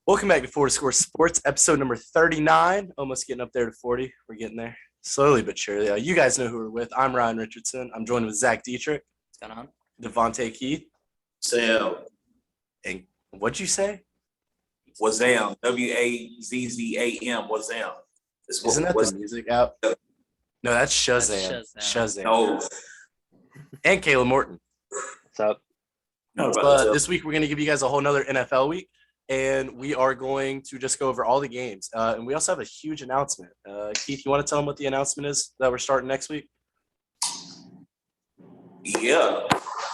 Welcome back to Four to Score Sports, episode number 39. Almost getting up there to 40. We're getting there slowly but surely. You guys know who we're with. I'm Ryan Richardson. I'm joined with Zach Dietrich. What's going on? Devontae Keith. Sam. And what'd you say? Wazam. Wazzam. Wazam. Isn't that the music out? No, that's Shazam. Shazam. No. And Caleb Morton. What's up? This week, we're going to give you guys a whole nother NFL week. And we are going to just go over all the games. And we also have a huge announcement. Keith, you want to tell them what the announcement is that we're starting next week? Yeah,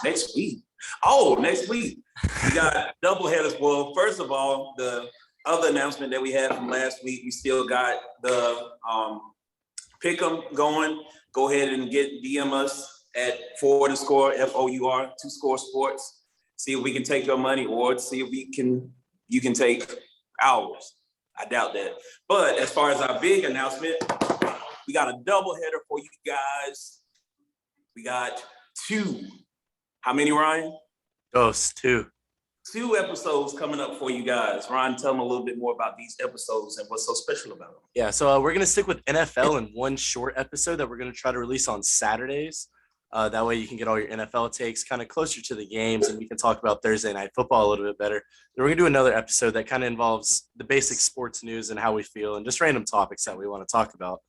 next week. Oh, next week. We got doubleheaders. Well, first of all, the other announcement that we had from last week, we still got the pick'em going. Go ahead and DM us at Four to Score, FOUR, to Score Sports. See if we can take your money or see if you can take ours. I doubt that. But as far as our big announcement, we got a doubleheader for you guys. We got two. How many, Ryan? Two. 2 episodes coming up for you guys. Ryan, tell them a little bit more about these episodes and what's so special about them. Yeah, so we're going to stick with NFL in one short episode that we're going to try to release on Saturdays. That way you can get all your NFL takes kind of closer to the games, and we can talk about Thursday Night Football a little bit better. Then we're going to do another episode that kind of involves the basic sports news and how we feel and just random topics that we want to talk about.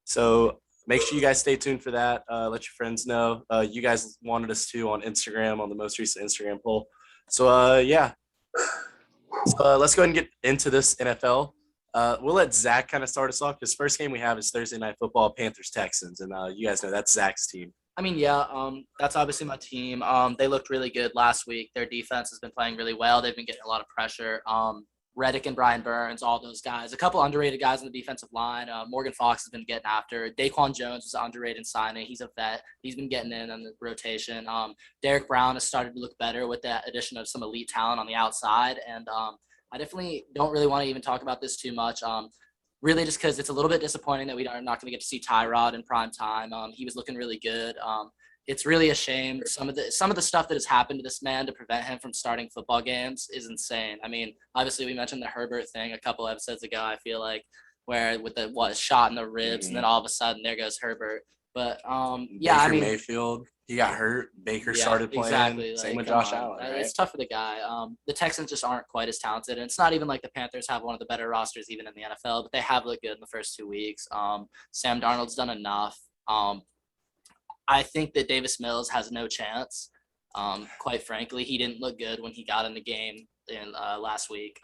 So make sure you guys stay tuned for that. Let your friends know. You guys wanted us to on Instagram, on the most recent Instagram poll. So, yeah. Let's go ahead and get into this NFL. We'll let Zach kind of start us off because first game we have is Thursday Night Football, Panthers-Texans. And you guys know that's Zach's team. I mean, yeah, that's obviously my team. They looked really good last week. Their defense has been playing really well. They've been getting a lot of pressure. Reddick and Brian Burns, all those guys. A couple underrated guys on the defensive line. Morgan Fox has been getting after. Daquan Jones was an underrated signing. He's a vet. He's been getting in on the rotation. Derek Brown has started to look better with the addition of some elite talent on the outside. And I definitely don't really want to even talk about this too much. Really just because it's a little bit disappointing that we are not going to get to see Tyrod in prime time. He was looking really good. It's really a shame. Some of the stuff that has happened to this man to prevent him from starting football games is insane. I mean, obviously we mentioned the Herbert thing a couple episodes ago, I feel like, where with the shot in the ribs, and then all of a sudden there goes Herbert. But yeah, Baker I mean, Mayfield, he got hurt. Baker started playing. Exactly. Same like, with Josh Allen. Right? Right? It's tough for the guy. The Texans just aren't quite as talented, and it's not even like the Panthers have one of the better rosters even in the NFL, but they have looked good in the first 2 weeks. Sam Darnold's done enough. I think that Davis Mills has no chance. Quite frankly, he didn't look good when he got in the game in last week.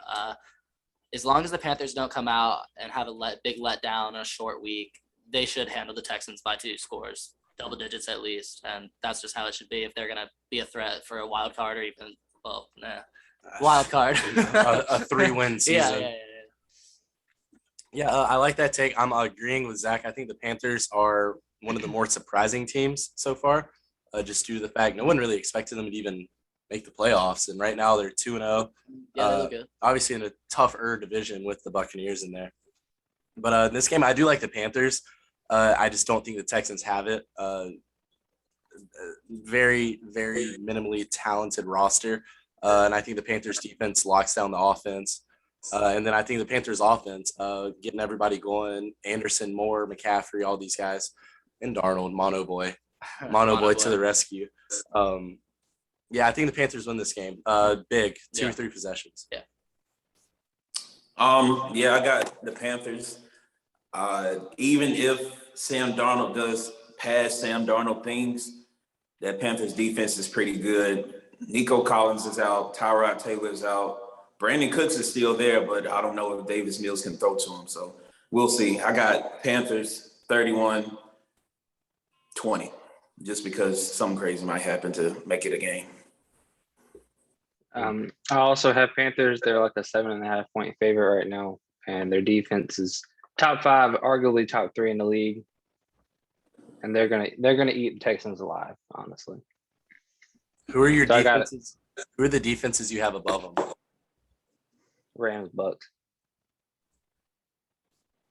As long as the Panthers don't come out and have a big letdown in a short week, they should handle the Texans by 2 scores, double digits at least, and that's just how it should be if they're gonna be a threat for a wild card or even wild card. a 3-win season. Yeah. I like that take. I'm agreeing with Zach. I think the Panthers are one of the more surprising teams so far, just due to the fact no one really expected them to even make the playoffs, and right now they're 2-0. Yeah, they look good. Obviously in a tougher division with the Buccaneers in there. But in this game, I do like the Panthers. I just don't think the Texans have it. Very, very minimally talented roster. And I think the Panthers defense locks down the offense. And then I think the Panthers offense, getting everybody going, Anderson, Moore, McCaffrey, all these guys, and Darnold, Mono Boy to the rescue. Yeah, I think the Panthers win this game. Big, 2 or 3 possessions. Yeah. Yeah, I got the Panthers. Even if Sam Darnold does pass Sam Darnold things, that Panthers defense is pretty good. Nico Collins is out. Tyrod Taylor is out. Brandon Cooks is still there, but I don't know if Davis Mills can throw to him. So we'll see. I got Panthers 31-20, just because something crazy might happen to make it a game. I also have Panthers. They're like a 7.5 point favorite right now, and their defense is top 5, arguably top 3 in the league. And they're gonna eat the Texans alive, honestly. Who are your defenses? Who are the defenses you have above them? Rams, Bucks.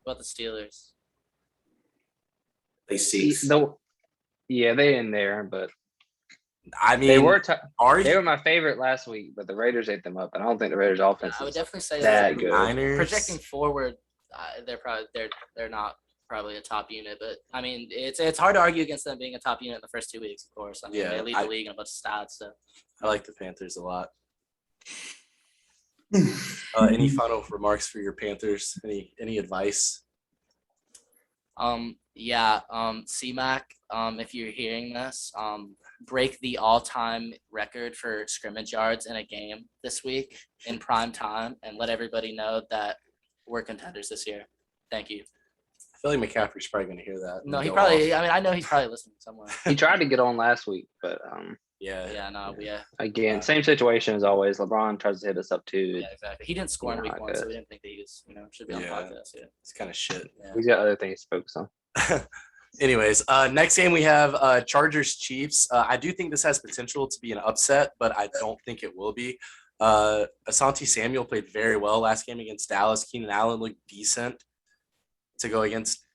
What about the Steelers? They see. No, yeah, they in there, but I mean, They were my favorite last week, but the Raiders ate them up, and I don't think the Raiders' offense I would is definitely say that that. good. Niners Projecting forward, they're not probably a top unit, but I mean it's hard to argue against them being a top unit in the first 2 weeks. Of course, I mean Yeah, they lead the league in a bunch of stats. So I like the Panthers a lot. Any final remarks for your Panthers? Any advice? CMAC, if you're hearing this, break the all-time record for scrimmage yards in a game this week in prime time and let everybody know that we're contenders this year. Thank you. I feel like McCaffrey's probably going to hear that. No, and he go probably, off. I mean, I know he's probably listening somewhere. He tried to get on last week, but Yeah, no, yeah, again, same situation as always. LeBron tries to hit us up too. yeah, exactly. He didn't score in Yeah, week I 1, so guess. we didn't think that he was, should be on the Yeah. podcast. Yeah. It's kind of shit. Yeah. He's got other things to focus on. Anyways, next game we have Chargers Chiefs. I do think this has potential to be an upset, but I don't think it will be. Asante Samuel played very well last game against Dallas. Keenan Allen looked decent to go against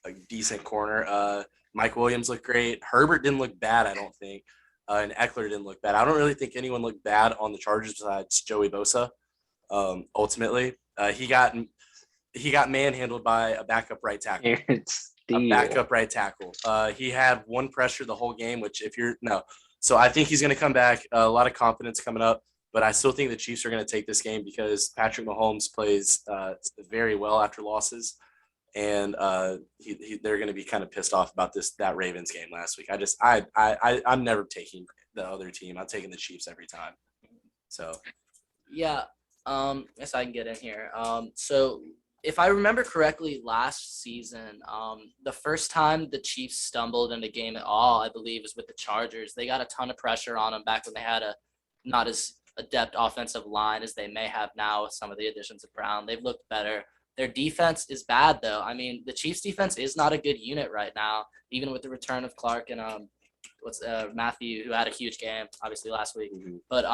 a decent corner. Mike Williams looked great. Herbert didn't look bad, I don't think. And Eckler didn't look bad. I don't really think anyone looked bad on the Chargers besides Joey Bosa. Ultimately, he got manhandled by a backup right tackle. A backup right tackle. He had one pressure the whole game, which so I think he's going to come back. A lot of confidence coming up, but I still think the Chiefs are going to take this game because Patrick Mahomes plays very well after losses, and they're going to be kind of pissed off about that Ravens game last week. I'm never taking the other team. I'm taking the Chiefs every time. So Yeah. Yes, I can get in here. So if I remember correctly, last season, the first time the Chiefs stumbled in a game at all, I believe, was with the Chargers. They got a ton of pressure on them back when they had a not as adept offensive line as they may have now with some of the additions of Brown. They've looked better. Their defense is bad, though. I mean, the Chiefs' defense is not a good unit right now, even with the return of Clark and Matthew, who had a huge game, obviously, last week. Mhm. But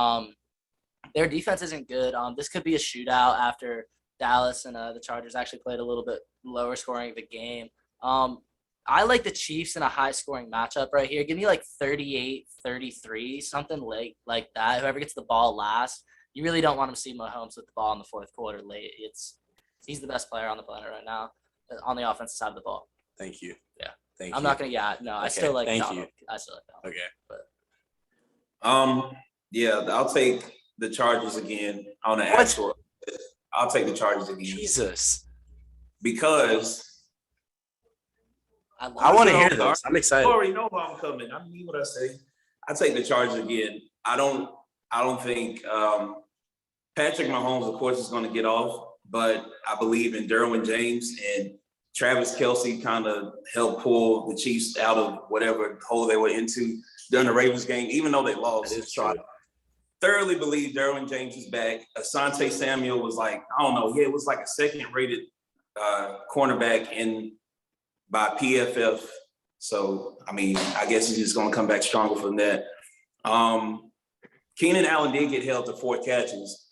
their defense isn't good. This could be a shootout after Dallas and the Chargers actually played a little bit lower scoring of a game. I like the Chiefs in a high scoring matchup right here. Give me like 38-33, something like that. Whoever gets the ball last. You really don't want to see Mahomes with the ball in the fourth quarter late. He's the best player on the planet right now on the offensive side of the ball. thank you. Yeah. Thank I'm you. not gonna. Yeah, no. I Okay, still like. thank Donald. you. I still like Donald. Okay. Yeah, I'll take the Chargers again on the What? actual. I'll take the Chargers again Jesus. because I want to hear know, this. I'm you excited. already know how I'm coming. I mean what I say. I take the Chargers again. I don't think Patrick Mahomes, of course, is going to get off, but I believe in Derwin James and Travis Kelce kind of helped pull the Chiefs out of whatever hole they were into during the Ravens game, even though they lost. That is So I true. thoroughly believe Derwin James is back. Asante Samuel was like, I don't know, it was like a second-rated cornerback by PFF. So, I mean, I guess he's just going to come back stronger from that. Keenan Allen did get held to 4 catches,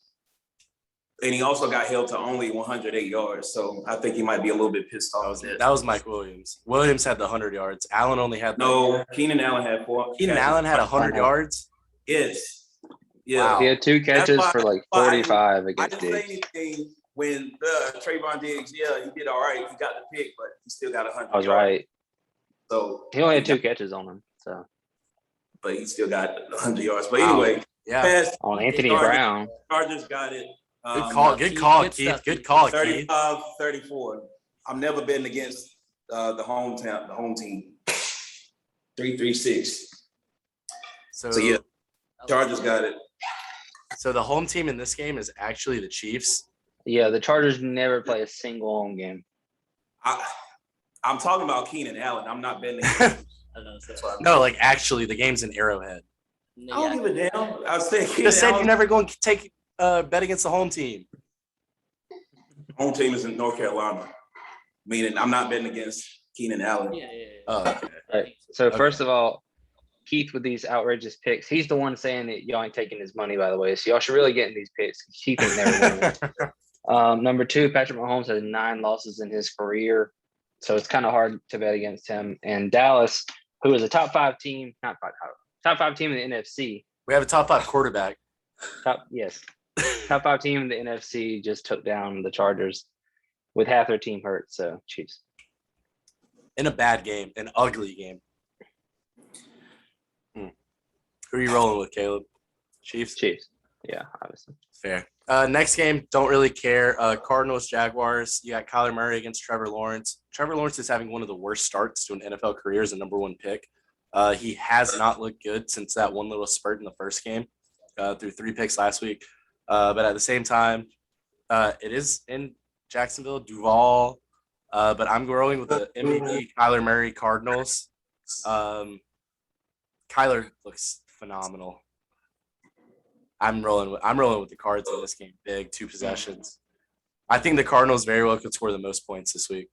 and he also got held to only 108 yards. So I think he might be a little bit pissed off. That was Mike Williams. Williams had the 100 yards. Allen only had No, Keenan Allen had 4. Keenan catches. Allen had 100 yards. Yes. Yeah. Wow. He had 2 catches why- for like why 45 I against didn't say Diggs. anything when Trayvon Diggs, he did all right. He got the pick, but he still got 100 I was yards. right. So He only had 2 catches on him. So but he still got 100 yards. But Wow. anyway, Yeah. past on Anthony Chargers- Brown. Chargers got it. Good call. Good call, good Keith. stuff, Good Keith. call, Keith. 35-34. I'm never betting against the home team. 3-3-6. So So yeah, Chargers got it. So the home team in this game is actually the Chiefs. Yeah, the Chargers never play a single home game. I'm talking about Keenan Allen. I'm not betting against him. I know, so- That's what I mean. No, like actually, the game's in Arrowhead. I don't give a damn. I was saying You Keenan just said Allen. you're never going to take bet against the home team. Home team is in North Carolina. Meaning I'm not betting against Keenan Allen. Yeah. Oh, okay. All right. So Okay. first of all, Keith with these outrageous picks. He's the one saying that y'all ain't taking his money, by the way. So y'all should really get in these picks. Keith ain't never winning. Number 2, Patrick Mahomes has 9 losses in his career. So it's kind of hard to bet against him. And Dallas, who is a top 5 team, not top 5 team in the NFC. We have a top 5 quarterback. Yes. Top 5 team in the NFC just took down the Chargers with half their team hurt. So Chiefs. In a bad game, an ugly game. Who are you rolling with, Caleb? Chiefs? Chiefs. Yeah, obviously. Fair. Next game, don't really care. Cardinals, Jaguars. You got Kyler Murray against Trevor Lawrence. Trevor Lawrence is having one of the worst starts to an NFL career as a number 1 pick. He has not looked good since that one little spurt in the first game. Threw 3 picks last week. But at the same time, it is in Jacksonville, Duval. But I'm going with the MVP, Kyler Murray, Cardinals. Kyler looks phenomenal. I'm rolling with the Cards in this game. Big 2 possessions. I think the Cardinals very well could score the most points this week.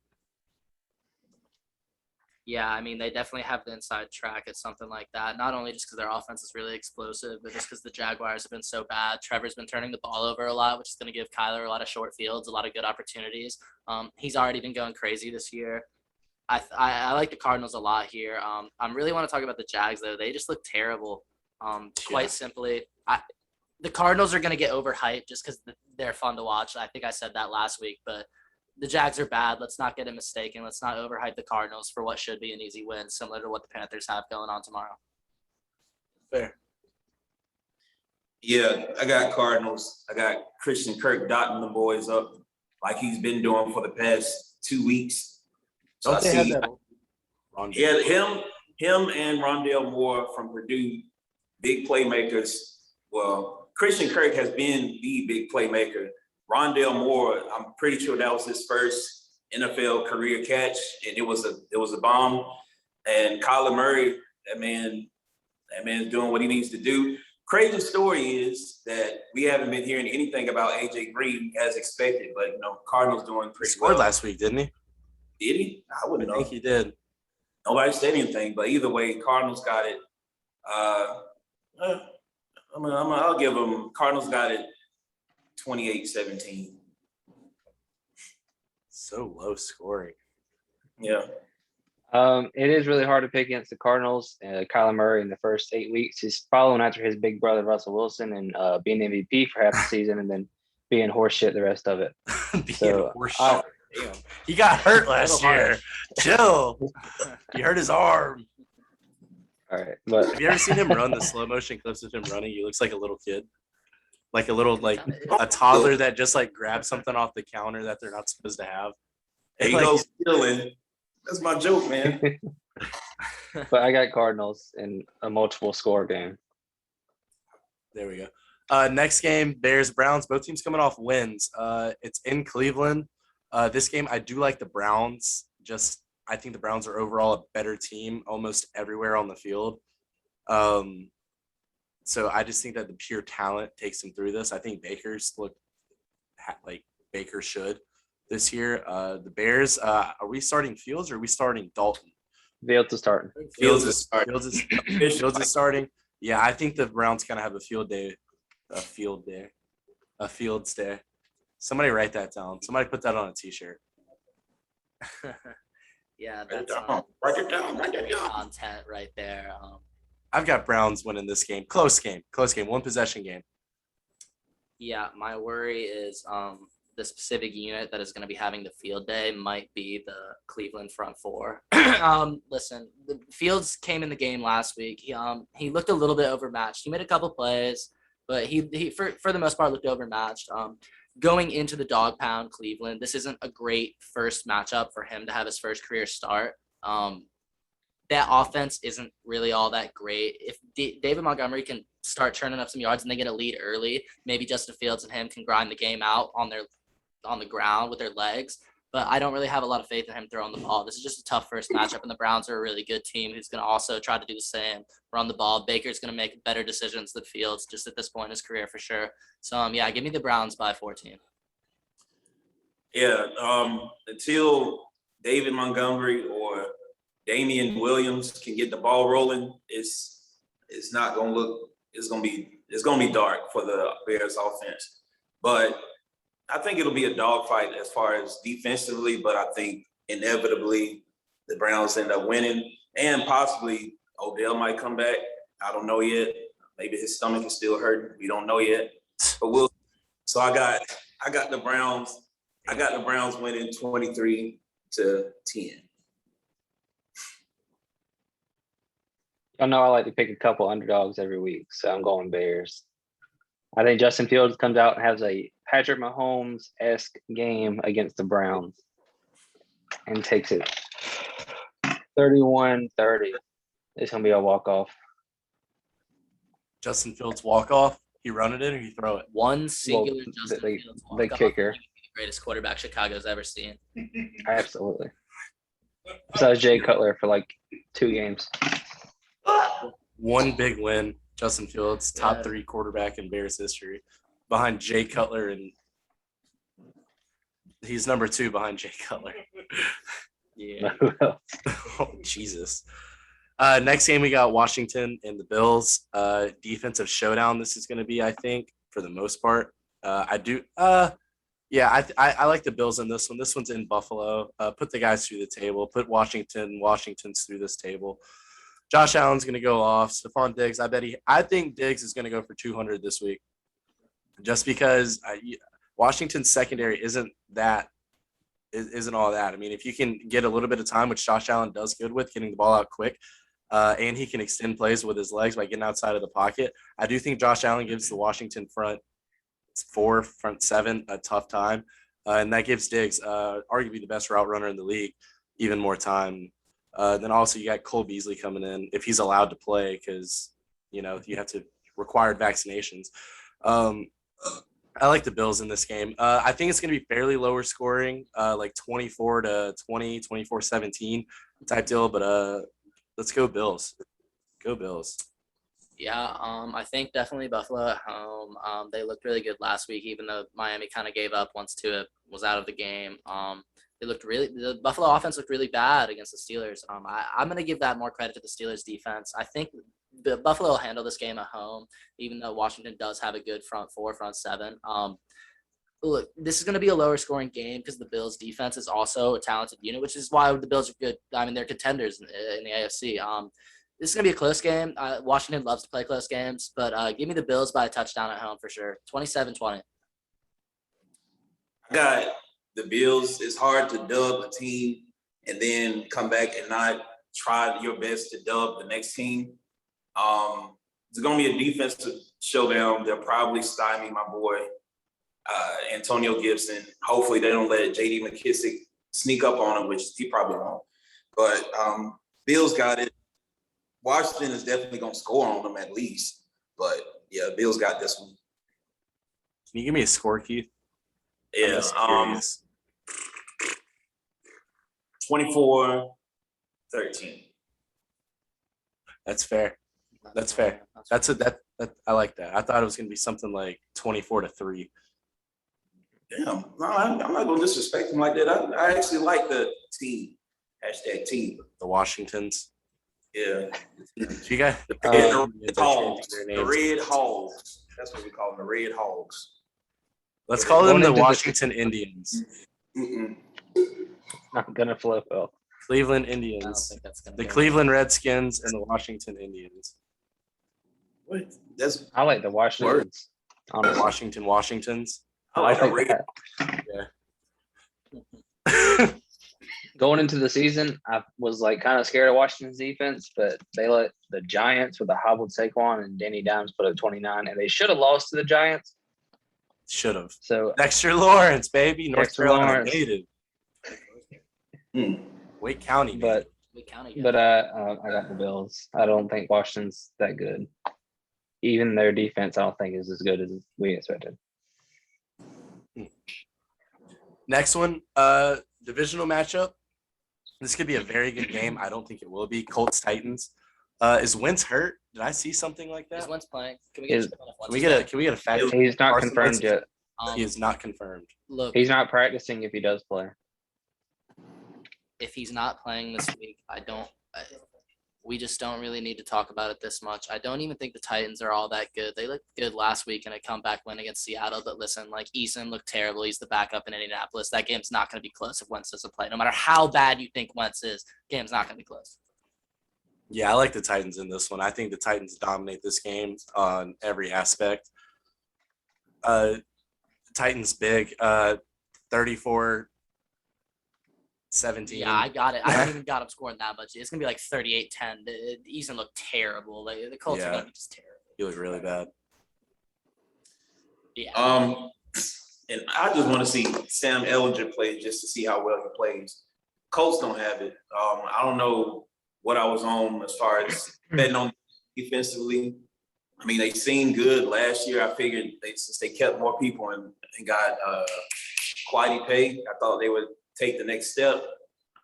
Yeah, I mean, they definitely have the inside track at something like that. Not only just because their offense is really explosive, but just because the Jaguars have been so bad. Trevor's been turning the ball over a lot, which is going to give Kyler a lot of short fields, a lot of good opportunities. He's already been going crazy this year. I like the Cardinals a lot here. I really want to talk about the Jags, though. They just look terrible, quite simply. The Cardinals are going to get overhyped just because they're fun to watch. I think I said that last week, but the Jags are bad. Let's not get it mistaken. Let's not overhype the Cardinals for what should be an easy win, similar to what the Panthers have going on tomorrow. Fair. Yeah, I got Cardinals. I got Christian Kirk dotting the boys up like he's been doing for the past 2 weeks. So Don't I they have see, that? yeah, him and Rondale Moore from Purdue, big playmakers. Well, Christian Kirk has been the big playmaker. Rondale Moore, I'm pretty sure that was his first NFL career catch, and it was a bomb. And Kyler Murray, that man's doing what he needs to do. Crazy story is that we haven't been hearing anything about AJ Green as expected, but Cardinals doing He pretty scored well. last week, didn't he? Did he? I I wouldn't know. think he did. Nobody said anything, but either way, Cardinals got it. I'll give them. Cardinals got it 28-17. So low scoring. Yeah. It is really hard to pick against the Cardinals. Kyler Murray in the first 8 weeks, he's following after his big brother Russell Wilson and being MVP for half the season and then being horseshit the rest of it. So, Damn. He got hurt last year. Chill. He hurt his arm. All right, but Have you ever seen him run the slow motion clips of him running? He looks like a little kid. Like a toddler that just grabs something off the counter that they're not supposed to have. There you go, stealing. That's my joke, man. but I got Cardinals in a multiple score game. There we go. Next game, Bears, Browns. Both teams coming off wins. It's in Cleveland. This game, I do like the Browns. I think the Browns are overall a better team almost everywhere on the field. So I just think that the pure talent takes them through this. I think Baker's look like Baker should this year. The Bears, are we starting Fields or are we starting Dalton? Fields is starting. Fields is starting. Fields is starting. Yeah, I think the Browns kind of have a Fields day. Somebody write that down. Somebody put that on a t-shirt. Yeah, that's Write it down. content right there. I've got Browns winning this game. Close game. 1 possession game. Yeah, my worry is the specific unit that is going to be having the field day might be the Cleveland front four. Listen, the Fields came in the game last week. He looked a little bit overmatched. He made a couple plays, but he for the most part looked overmatched. Going into the dog pound Cleveland, this isn't a great first matchup for him to have his first career start. That offense isn't really all that great. If David Montgomery can start turning up some yards and they get a lead early, maybe Justin Fields and him can grind the game out on the ground with their legs. But I don't really have a lot of faith in him throwing the ball. This is just a tough first matchup, and the Browns are a really good team who's going to also try to do the same, run the ball. Baker's going to make better decisions than Fields just at this point in his career for sure. So, yeah, give me the Browns by 14. Yeah, until David Montgomery or Damian Williams can get the ball rolling, it's not gonna look. It's gonna be dark for the Bears offense. But I think it'll be a dogfight as far as defensively. But I think inevitably the Browns end up winning, and possibly Odell might come back. I don't know yet. Maybe his stomach is still hurting. We don't know yet. But we'll. So I got the Browns. I got the Browns winning 23-10. I know I like to pick a couple underdogs every week, so I'm going Bears. I think Justin Fields comes out and has a Patrick Mahomes-esque game against the Browns and takes it 31-30. It's going to be a walk-off. Justin Fields walk off. You run it in or you throw it? One singular Justin the Fields the walk-off, kicker. the greatest quarterback Chicago's ever seen. Absolutely. Besides Jay Cutler for like 2 games. One big win. Justin Fields, top Yeah. 3 quarterback in Bears history, behind Jay Cutler, and he's number 2 behind Jay Cutler. Yeah. Oh, Jesus. Next game we got Washington and the Bills. Defensive showdown. This is going to be, I think, for the most part. I like the Bills in this one. This one's in Buffalo. Put the guys through the table. Put Washington's through this table. Josh Allen's going to go off. Stephon Diggs, I think Diggs is going to go for 200 this week, just because Washington's secondary isn't all that. I mean, if you can get a little bit of time, which Josh Allen does good with, getting the ball out quick, and he can extend plays with his legs by getting outside of the pocket, I do think Josh Allen gives the Washington front 4, front 7 a tough time, and that gives Diggs, arguably the best route runner in the league, even more time. Then also you got Cole Beasley coming in if he's allowed to play, because you have to required vaccinations. I like the Bills in this game. I think it's going to be fairly lower scoring, like 24-20, 24-17 type deal. But let's go Bills. Go Bills. Yeah, I think definitely Buffalo at home. They looked really good last week, even though Miami kind of gave up once Tua was out of the game. The Buffalo offense looked really bad against the Steelers. I'm going to give that more credit to the Steelers defense. I think the Buffalo will handle this game at home, even though Washington does have a good front 4, front 7. Look, this is going to be a lower scoring game because the Bills defense is also a talented unit, which is why the Bills are good. I mean, they're contenders in the AFC. This is going to be a close game. Washington loves to play close games, but give me the Bills by a touchdown at home for sure. 27-20. I got the Bills. It's hard to dub a team and then come back and not try your best to dub the next team. It's going to be a defensive showdown. They'll probably stymie my boy, Antonio Gibson. Hopefully they don't let J.D. McKissick sneak up on him, which he probably won't. But Bills got it. Washington is definitely going to score on them at least. But, yeah, Bills got this one. Can you give me a score, Keith? Yeah, 24-13. That's fair. That's fair. That I like that. I thought it was going to be something like 24-3. Damn, no, I'm not going to disrespect them like that. I actually like the team. #team. The Washingtons. Yeah. You got The Red Hogs. The Red Hogs. That's what we call them, the Red Hogs. Let's call them Going the into the- Washington Indians. Mm-mm. Not going to flow well. Cleveland I don't Indians. think that's going to The Cleveland Redskins and the Washington Indians. What? That's I like the Washingtons. The Honestly. Washington Washingtons. I like the think Red. that. Going into the season, I was like kind of scared of Washington's defense, but they let the Giants with the hobbled Saquon and Danny Dimes put up 29, and they should have lost to the Giants. Should have. So Dexter Lawrence, baby. North Dexter Carolina Lawrence. native. Hmm. Wake County. But We counted. but I got the Bills. I don't think Washington's that good. Even their defense, I don't think is as good as we expected. Next one, divisional matchup. This could be a very good game. I don't think it will be. Colts Titans. Is Wentz hurt? Did I see something like Is that? Wentz playing? Can we get Is- a check on if Can Wentz we is get a playing? Can we get a fact? check? He's not Carson confirmed Wentz- yet. He is not confirmed. Look, He's not practicing if he does play. if he's not playing this week, we just don't really need to talk about it this much. I don't even think the Titans are all that good. They looked good last week in a comeback win against Seattle, but listen, like Eason looked terrible. He's the backup in Indianapolis. That game's not going to be close if Wentz doesn't play. No matter how bad you think Wentz is, game's not going to be close. Yeah, I like the Titans in this one. I think the Titans dominate this game on every aspect. Titans big, 34-17. Yeah, I got it. I don't even got him scoring that much. It's gonna be like 38-10. The Eastern look terrible. Like the Colts are Yeah. gonna be just terrible. You look really bad. Yeah. And I just want to see Sam Ellinger play just to see how well he plays. Colts don't have it. I don't know what I was on as far as betting on defensively. I mean, they seemed good last year. I figured since they kept more people and got quality pay, I thought they would take the next step.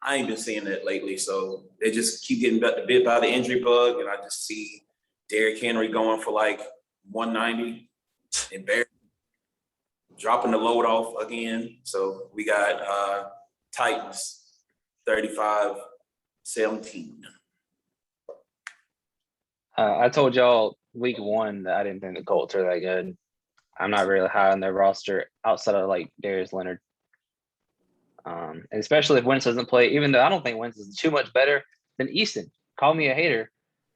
I ain't been seeing that lately, so they just keep getting bit by the injury bug, and I just see Derrick Henry going for like 190 and Barry dropping the load off again. So we got Titans 35-17. I told y'all week 1 that I didn't think the Colts are that good. I'm not really high on their roster outside of like Darius Leonard. And especially if Wentz doesn't play, even though I don't think Wentz is too much better than Easton. Call me a hater,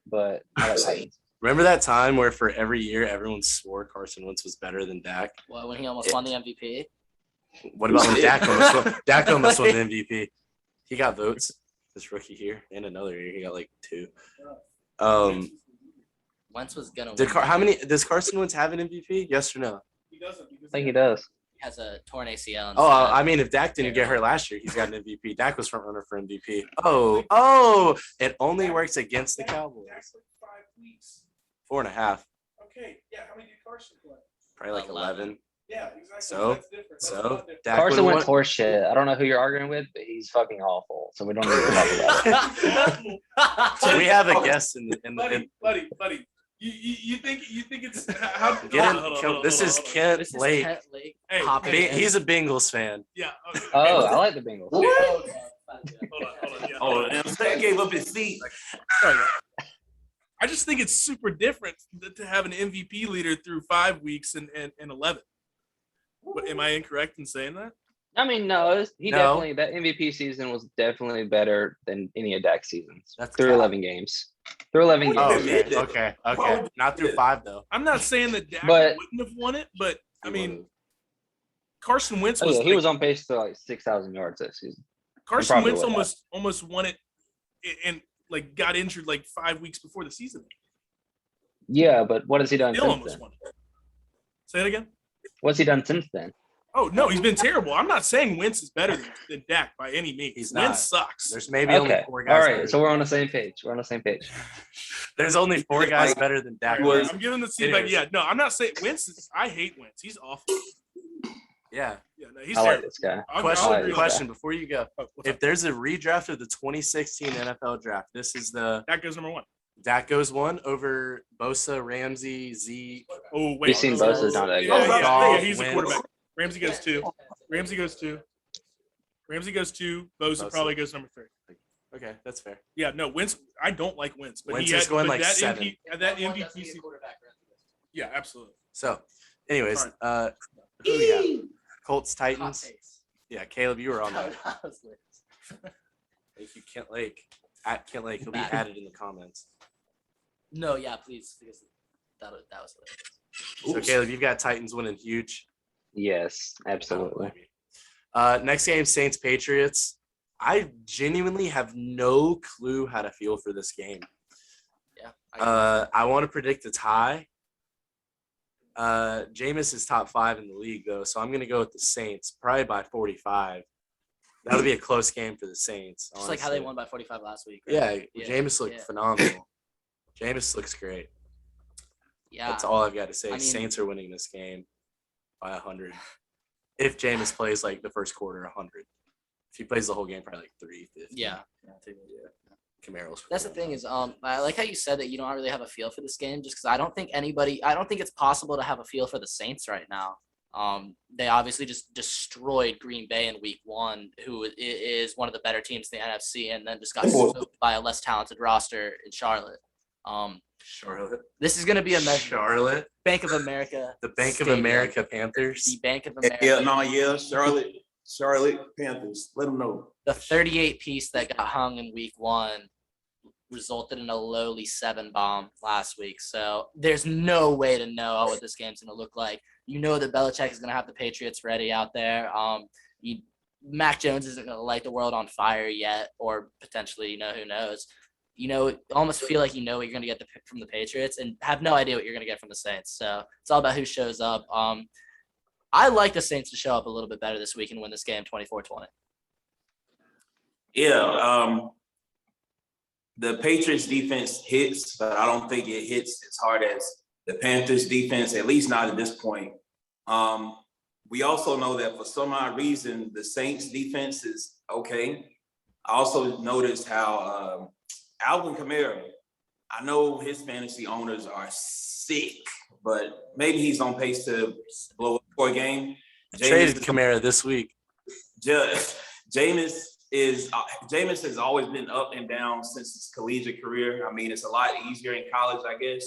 but I like Titans. Remember that time where for every year everyone swore Carson Wentz was better than Dak? Well, when he almost won the MVP. What about when Dak almost won the MVP? He got votes this rookie year and another year. He got like 2. Wentz was gonna. How many does Carson Wentz have an MVP? Yes or no? He doesn't. I think he does. He has a torn ACL. Oh, I mean, if Dak didn't get hurt last year, he's got an MVP. Dak was front runner for MVP. Oh, it only works against the Cowboys. That's like 5 weeks. 4.5, Okay, yeah. How many did Carson play? probably like 11. Yeah, exactly. So- That's different. That's So a lot different. Dak Carson would've Wentz horse shit. I don't know who you're arguing with, but he's fucking awful. So we don't need to talk about it. won. We have a guest in the. buddy. You think it's how? Get hold on, him. hold on, This hold is on, hold on. Kent This is Lake. Kent Lake. Hey, hopping hey, in. He's a Bengals fan. Yeah. Okay. Oh, I like the Bengals. Hold on. Yeah. Oh, and Sam gave up his seat. Sorry. I just think it's super different to have an MVP leader through 5 weeks and 11. What, am I incorrect in saying that? I mean, no, No. definitely that MVP season was definitely better than any of Dak's seasons. That's Through cap. 11 games. Through 11 games. Oh, Yeah. okay. Not through 5 though. I'm not saying that Dak But- wouldn't have won it, but I mean, Carson Wentz Oh, was yeah, he like- was on pace for like 6,000 yards that season. Carson probably Wentz would have. almost won it and like got injured like 5 weeks before the season. Yeah, but what has he done Still since almost then? won it. Say it again. What's he done since then? Oh no, he's been terrible. I'm not saying Wentz is better than Dak by any means. He's Wentz not. sucks. There's maybe only Okay. 4 All guys. right. better. So we're on the same page. There's only 4 guys better than Dak. All right, I'm giving the feedback. Anyways. Yeah, no, I'm not saying Wentz is. I hate Wentz. He's awful. Yeah. Yeah, no, he's I like terrible. this guy. I'll Question. agree with Question. Before you go, that. Oh, what's if up? there's a redraft of the 2016 NFL draft, this is the Dak goes number 1. Dak goes 1 over Bosa, Ramsey, Zeke. Oh wait, We've seen Bosa's not that good. Yeah, he's a Wentz. quarterback. Ramsey goes 2. Ramsey goes 2. Bosa Bosa. probably goes number 3. Okay, that's fair. Yeah, no, Wentz. I don't like Wentz, but Wentz he is had going but like that 7. that MVP season. Yeah, absolutely. So, anyways, Fine. who we got? Colts, Titans. Yeah, Caleb, you were on that. Thank you, Kent Lake. At Kent Lake, he'll be Matt. added in the comments. No, yeah, please, because that was hilarious. So, Caleb, you've got Titans winning huge. Yes, absolutely. Next game, Saints Patriots. I genuinely have no clue how to feel for this game. Yeah. I want to predict a tie. Jameis is top 5 in the league, though, so I'm going to go with the Saints, probably by 45. That'll be a close game for the Saints. Just like how they honestly. won by 45 last week. Yeah, right? Jameis looked yeah. phenomenal. Jameis looks great. Yeah. That's all I've got to say. I mean- Saints are winning this game by 100. If Jameis plays like the first quarter, 100. If he plays the whole game, probably like 350. Yeah. Camaro's. That's the thing is, I like how you said that you don't really have a feel for this game, just because I don't think it's possible to have a feel for the Saints right now. They obviously just destroyed Green Bay in week 1, who is one of the better teams in the NFC, and then just got smoked by a less talented roster in Charlotte. Charlotte. This is going to be a measure. Charlotte. Bank of America. The Bank of Stadium. America Panthers. The Bank of America. Charlotte Panthers. Let them know. The 38 piece that got hung in week 1 resulted in a lowly 7 bomb last week. So there's no way to know what this game's going to look like. You know that Belichick is going to have the Patriots ready out there. Mac Jones isn't going to light the world on fire yet, or potentially, who knows. Almost feel like what you're going to get from the Patriots and have no idea what you're going to get from the Saints. So it's all about who shows up. I like the Saints to show up a little bit better this week and win this game 24-20. Yeah, the Patriots defense hits, but I don't think it hits as hard as the Panthers defense, at least not at this point. We also know that for some odd reason, the Saints defense is okay. I also noticed how Alvin Kamara, I know his fantasy owners are sick, but maybe he's on pace to blow up for a game. Traded Kamara this week. Jameis has always been up and down since his collegiate career. I mean, it's a lot easier in college, I guess.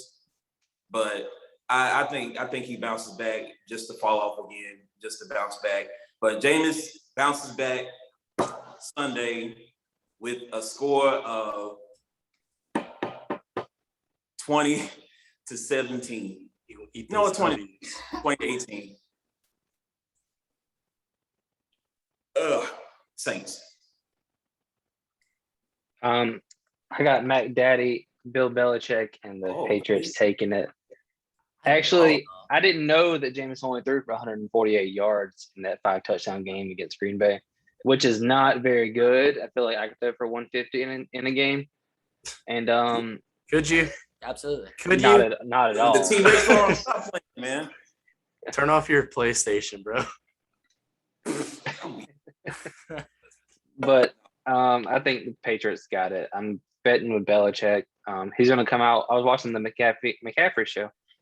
But I think he bounces back just to fall off again, just to bounce back. But Jameis bounces back Sunday with a score of 20-17. No, 20-18. Saints. I got Mac Daddy, Bill Belichick, and the Patriots taking it. Actually, I didn't know that Jameis only threw for 148 yards in that 5-touchdown game against Green Bay, which is not very good. I feel like I could throw for 150 in a game. And Could you? Absolutely. Could not you? Not at all. The teammates stop playing, man. Turn off your PlayStation, bro. But I think the Patriots got it. I'm betting with Belichick. He's going to come out. I was watching the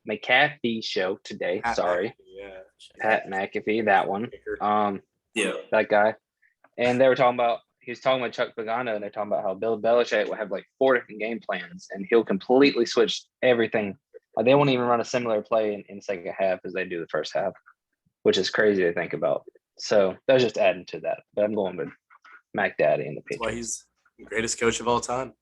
McAfee show today. Pat Sorry. McAfee, yeah. Pat McAfee, that one. Yeah. That guy. And they were talking about, he was talking with Chuck Pagano, and they're talking about how Bill Belichick will have like 4 different game plans, and he'll completely switch everything. They won't even run a similar play in the second half as they do the first half, which is crazy to think about. So that's just adding to that. But I'm going with Mac Daddy and the That's why Patriots. he's the greatest coach of all time.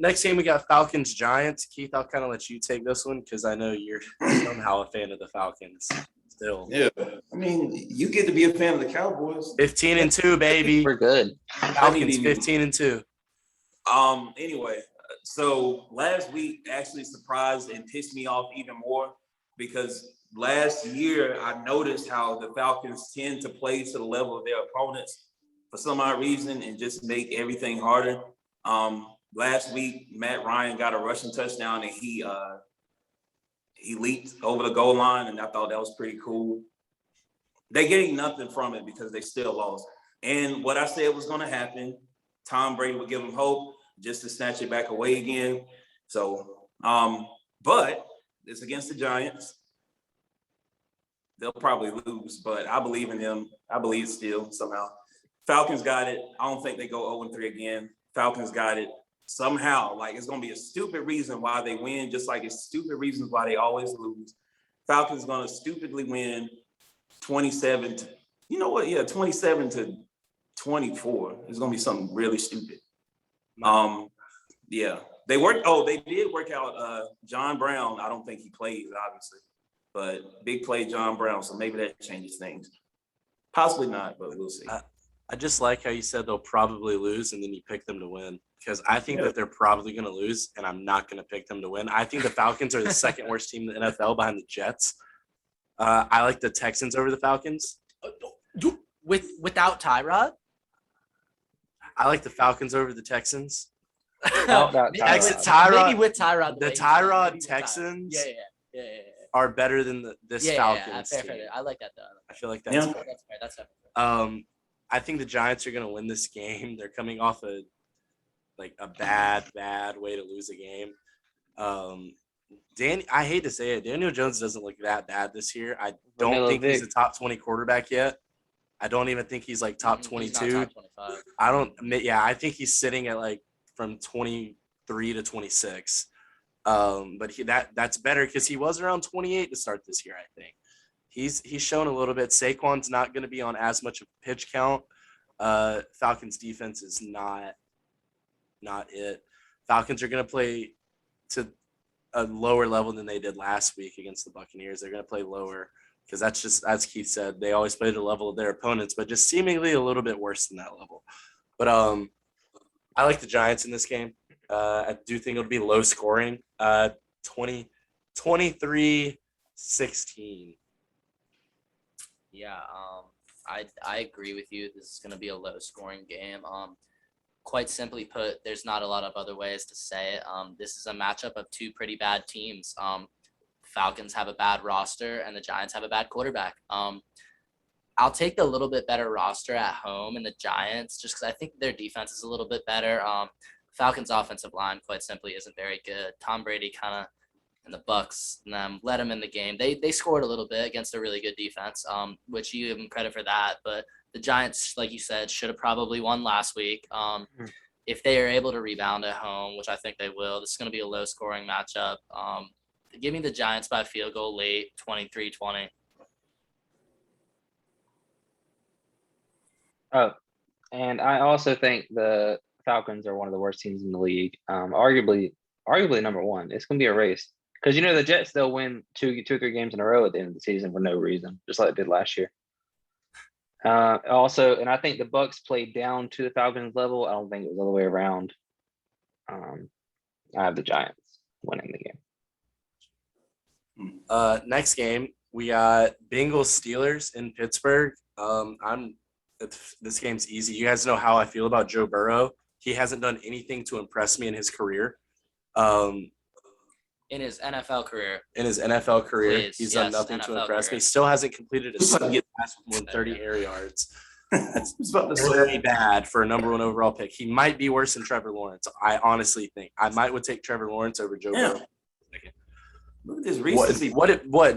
Next game we got Falcons Giants. Keith, I'll kind of let you take this one because I know you're somehow a fan of the Falcons still. Yeah. I mean, you get to be a fan of the Cowboys. 15-2, baby. We're good. Falcons 15-2. Anyway, so last week actually surprised and pissed me off even more because last year I noticed how the Falcons tend to play to the level of their opponents for some odd reason and just make everything harder. Last week, Matt Ryan got a rushing touchdown and he leaped over the goal line, and I thought that was pretty cool. They gained nothing from it because they still lost. And what I said was going to happen, Tom Brady would give them hope just to snatch it back away again. So, but it's against the Giants. They'll probably lose, but I believe in them. I believe still somehow. Falcons got it. I don't think they go 0-3 again. Falcons got it. Somehow, like it's gonna be a stupid reason why they win, just like it's stupid reasons why they always lose. Falcons gonna stupidly win 27 to, you know what? Yeah, 27-24. It's gonna be something really stupid. Yeah, they did work out John Brown. I don't think he plays, obviously, but big play John Brown, so maybe that changes things. Possibly not, but we'll see. I just like how you said they'll probably lose and then you pick them to win because I think that they're probably going to lose and I'm not going to pick them to win. I think the Falcons are the second worst team in the NFL behind the Jets. I like the Texans over the Falcons. Without Tyrod? I like the Falcons over the Texans. Without Tyrod. Maybe with Tyrod. The Tyrod Texans Yeah. are better than this Falcons fair. team. I like that though. I feel like that's fair. That's fair. I think the Giants are going to win this game. They're coming off a bad way to lose a game. I hate to say it, Daniel Jones doesn't look that bad this year. I don't think he's a top 20 quarterback yet. I don't even think he's like top 22. Top 25. I think he's sitting at like from 23 to 26. But that's better because he was around 28 to start this year, I think. He's shown a little bit. Saquon's not going to be on as much of a pitch count. Falcons defense is not not it. Falcons are going to play to a lower level than they did last week against the Buccaneers. They're going to play lower because that's just, as Keith said, they always play to the level of their opponents, but just seemingly a little bit worse than that level. But I like the Giants in this game. I do think it'll be low scoring, 23-16. Yeah, I agree with you. This is going to be a low scoring game. Quite simply put, there's not a lot of other ways to say it. This is a matchup of two pretty bad teams. Falcons have a bad roster and the Giants have a bad quarterback. I'll take the little bit better roster at home in the Giants just because I think their defense is a little bit better. Falcons offensive line quite simply isn't very good. Tom Brady kind of and the Bucks let them in the game. They scored a little bit against a really good defense, which you give them credit for that. But the Giants, like you said, should have probably won last week. If they are able to rebound at home, which I think they will, this is going to be a low scoring matchup. Give me the Giants by field goal late, 23-20. Oh, and I also think the Falcons are one of the worst teams in the league. Arguably number one. It's going to be a race because the Jets, they'll win two or 3 games in a row at the end of the season for no reason, just like they did last year. Also, and I think the Bucks played down to the Falcons level. I don't think it was the other way around. I have the Giants winning the game. Next game, we got Bengals Steelers in Pittsburgh. This game's easy. You guys know how I feel about Joe Burrow. He hasn't done anything to impress me in his career. In his NFL career. Please, he's done nothing NFL to impress career. me. Still hasn't completed a single pass with more than 30 air yards. That's very bad for a number 1 overall pick. He might be worse than Trevor Lawrence. I honestly think I would take Trevor Lawrence over Joe Burrow. Look at this recency. What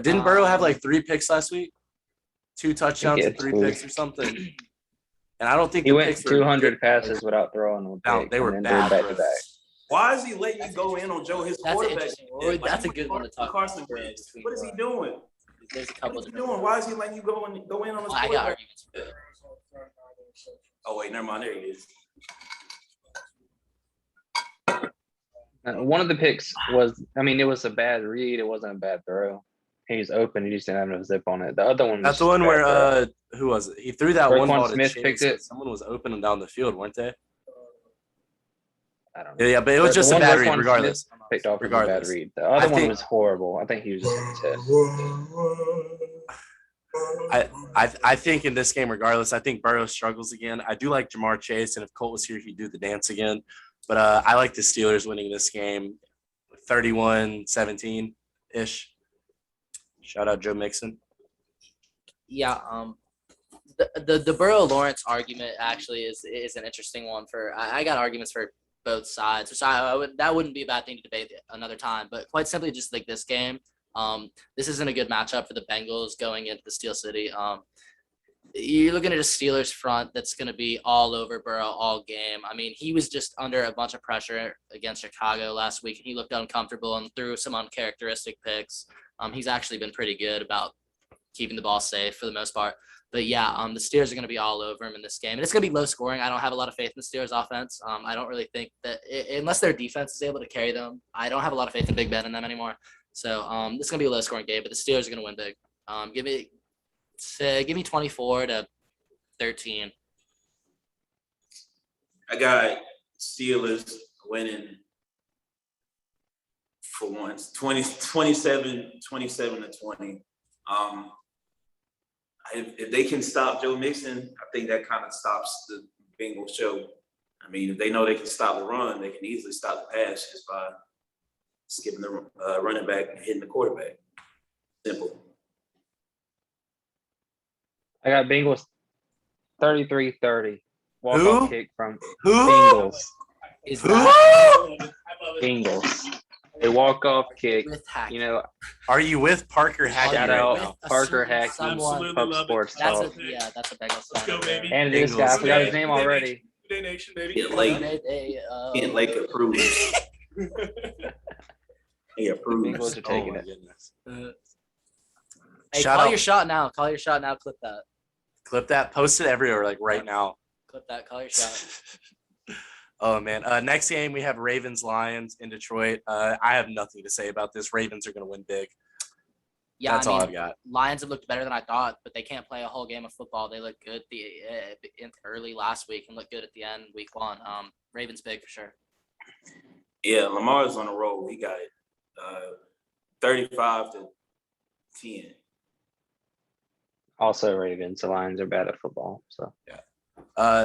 didn't Burrow have like 3 picks last week? 2 touchdowns and 3 2. picks or something. And I don't think He the went picks were 200 good. passes without throwing a No, pick. they were and then they're bad. back bro. to back. Why is he letting you go in on Joe, his That's quarterback? interesting. Well, that's a good one to talk about. Carson Wentz. What is he doing? There's a couple What is he different. doing? Why is he letting you go in on his I got quarterback? arguments for it. Oh wait, never mind. There he is. One of the picks was, it was a bad read. It wasn't a bad throw. He was open. He just didn't have no zip on it. The other one was That's the just a one bad where throw. who was it? He threw that one Roquan ball to Smith Chase, picked it. Someone was open and down the field, weren't they? I don't know. Yeah, but it was The just a one bad Roquan read, Smith regardless. Picked off was a bad Regardless. read. The other one think- was horrible. I think he was just in the test. I think in this game, regardless, I think Burrow struggles again. I do like Jamar Chase, and if Colt was here, he'd do the dance again. But I like the Steelers winning this game, 31-17-ish. Shout out Joe Mixon. Yeah, the Burrow Lawrence argument actually is an interesting one. I got arguments for both sides, which that wouldn't be a bad thing to debate another time. But quite simply, just like this game, this isn't a good matchup for the Bengals going into the Steel City. You're looking at a Steelers front that's going to be all over Burrow all game. He was just under a bunch of pressure against Chicago last week, and he looked uncomfortable and threw some uncharacteristic picks. He's actually been pretty good about keeping the ball safe for the most part. But yeah, the Steelers are going to be all over him in this game. And it's going to be low scoring. I don't have a lot of faith in the Steelers offense. I don't really think that unless their defense is able to carry them, I don't have a lot of faith in Big Ben and them anymore. So this is going to be a low scoring game, but the Steelers are going to win big. Give me 24-13. I got Steelers winning for once, 27-20. If they can stop Joe Mixon, I think that kind of stops the Bengals show. If they know they can stop the run, they can easily stop the pass just by skipping the running back and hitting the quarterback. Simple. I got Bengals 33-30. Walk Who? off kick from Who? Bengals. Is Who? that Bengals. A walk off kick. with hack? Are you with Parker Hackett Shout right out now? Parker Hackett, Absolutely Pub love it. Sports That's Talk. that's a Bengals Let's go, fan. baby. And this guy, I forgot his name already. Day Nation, baby. Get late. Get late approves. He approves. Bengals are Oh taking my it. goodness. Hey, Shout call out. your shot now. Call your shot now. Clip that. Clip that. Post it everywhere, like right now. Clip that. Call your shot. Oh man. Next game we have Ravens Lions in Detroit. I have nothing to say about this. Ravens are going to win big. Yeah, That's I mean, all I've got. Lions have looked better than I thought, but they can't play a whole game of football. They looked good early last week and looked good at the end, week 1. Ravens big for sure. Yeah, Lamar's on the road. He got it. 35-10. Also Ravens. The Lions are bad at football. So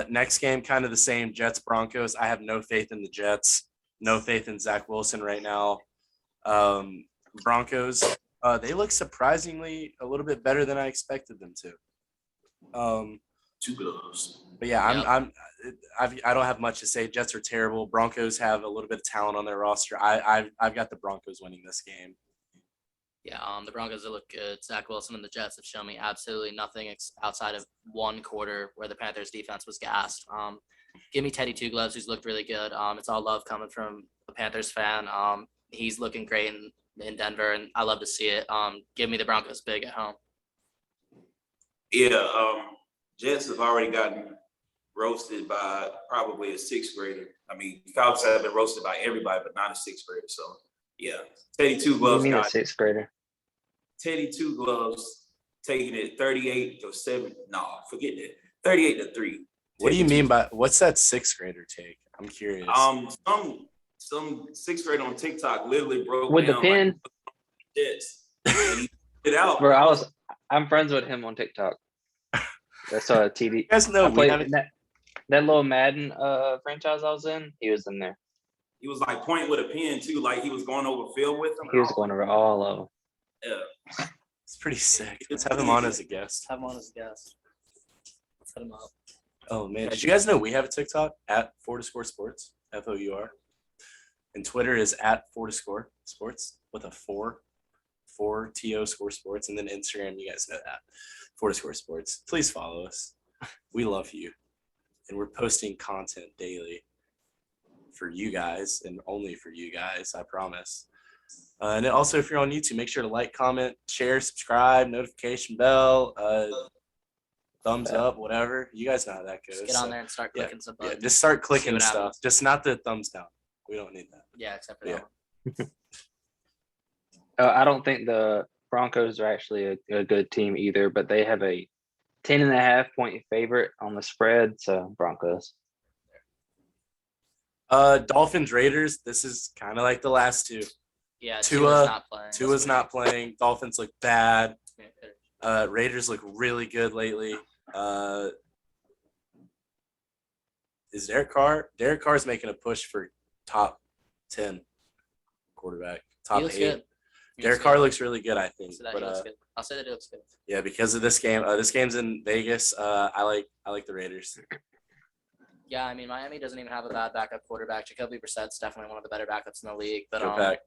Next game, kind of the same. Jets Broncos. I have no faith in the Jets. No faith in Zach Wilson right now. Broncos. They look surprisingly a little bit better than I expected them to. Two gloves. But yeah, I don't have much to say. Jets are terrible. Broncos have a little bit of talent on their roster. I've got the Broncos winning this game. Yeah, the Broncos look good. Zach Wilson and the Jets have shown me absolutely nothing outside of one quarter where the Panthers defense was gassed. Give me Teddy Two Gloves, who's looked really good. It's all love coming from a Panthers fan. He's looking great in Denver, and I love to see it. Give me the Broncos big at home. Yeah, Jets have already gotten roasted by probably a 6th grader. I mean, Falcons have been roasted by everybody, but not a 6th grader. So, yeah, Teddy Two what do Gloves you mean a got 6th grader? Teddy Two Gloves taking it 38-7. No, forget that. 38-3. What do you mean by what's that 6th grader take? I'm curious. Some 6th grader on TikTok literally broke With the down pen? like Jets. And he put it out. Bro, I'm friends with him on TikTok. That's TD. You guys know I we played haven't. that little Madden franchise I was in. He was in there. He was like pointing with a pen too, like he was going over field with him. He was going over all of them. Yeah. It's pretty sick. Let's have him on as a guest. Have him on as a guest. Let's hit him up. Oh man, did you guys know we have a TikTok at Four2Score Sports, FOUR, and Twitter is at Four2Score Sports with a 4 score sports, and then Instagram. You guys know that Four2Score Sports. Please follow us. We love you, and we're posting content daily for you guys and only for you guys. I promise. And then also, if you're on YouTube, make sure to like, comment, share, subscribe, notification bell, thumbs up, whatever. You guys know how that goes. Just get on there and start clicking some Yeah, buttons. just start clicking what stuff. happens. Just not the thumbs down. We don't need that. Yeah, except for Yeah. that one. I don't think the Broncos are actually a good team either, but they have a 10.5-point favorite on the spread. So Broncos. Dolphins Raiders. This is kind of like the last two. Yeah, Tua's not playing. Tua's not playing. Dolphins look bad. Yeah. Raiders look really good lately. Is Derek Carr? Derek Carr's making a push for top 10 quarterback, top He looks 8. good. He Derek looks Carr good. looks really good, I think. So that he But looks good. I'll say that he looks good. yeah, because of this game, this game's in Vegas. I like the Raiders. Yeah, I mean, Miami doesn't even have a bad backup quarterback. Jacoby Brissett's definitely one of the better backups in the league. But Go Pack.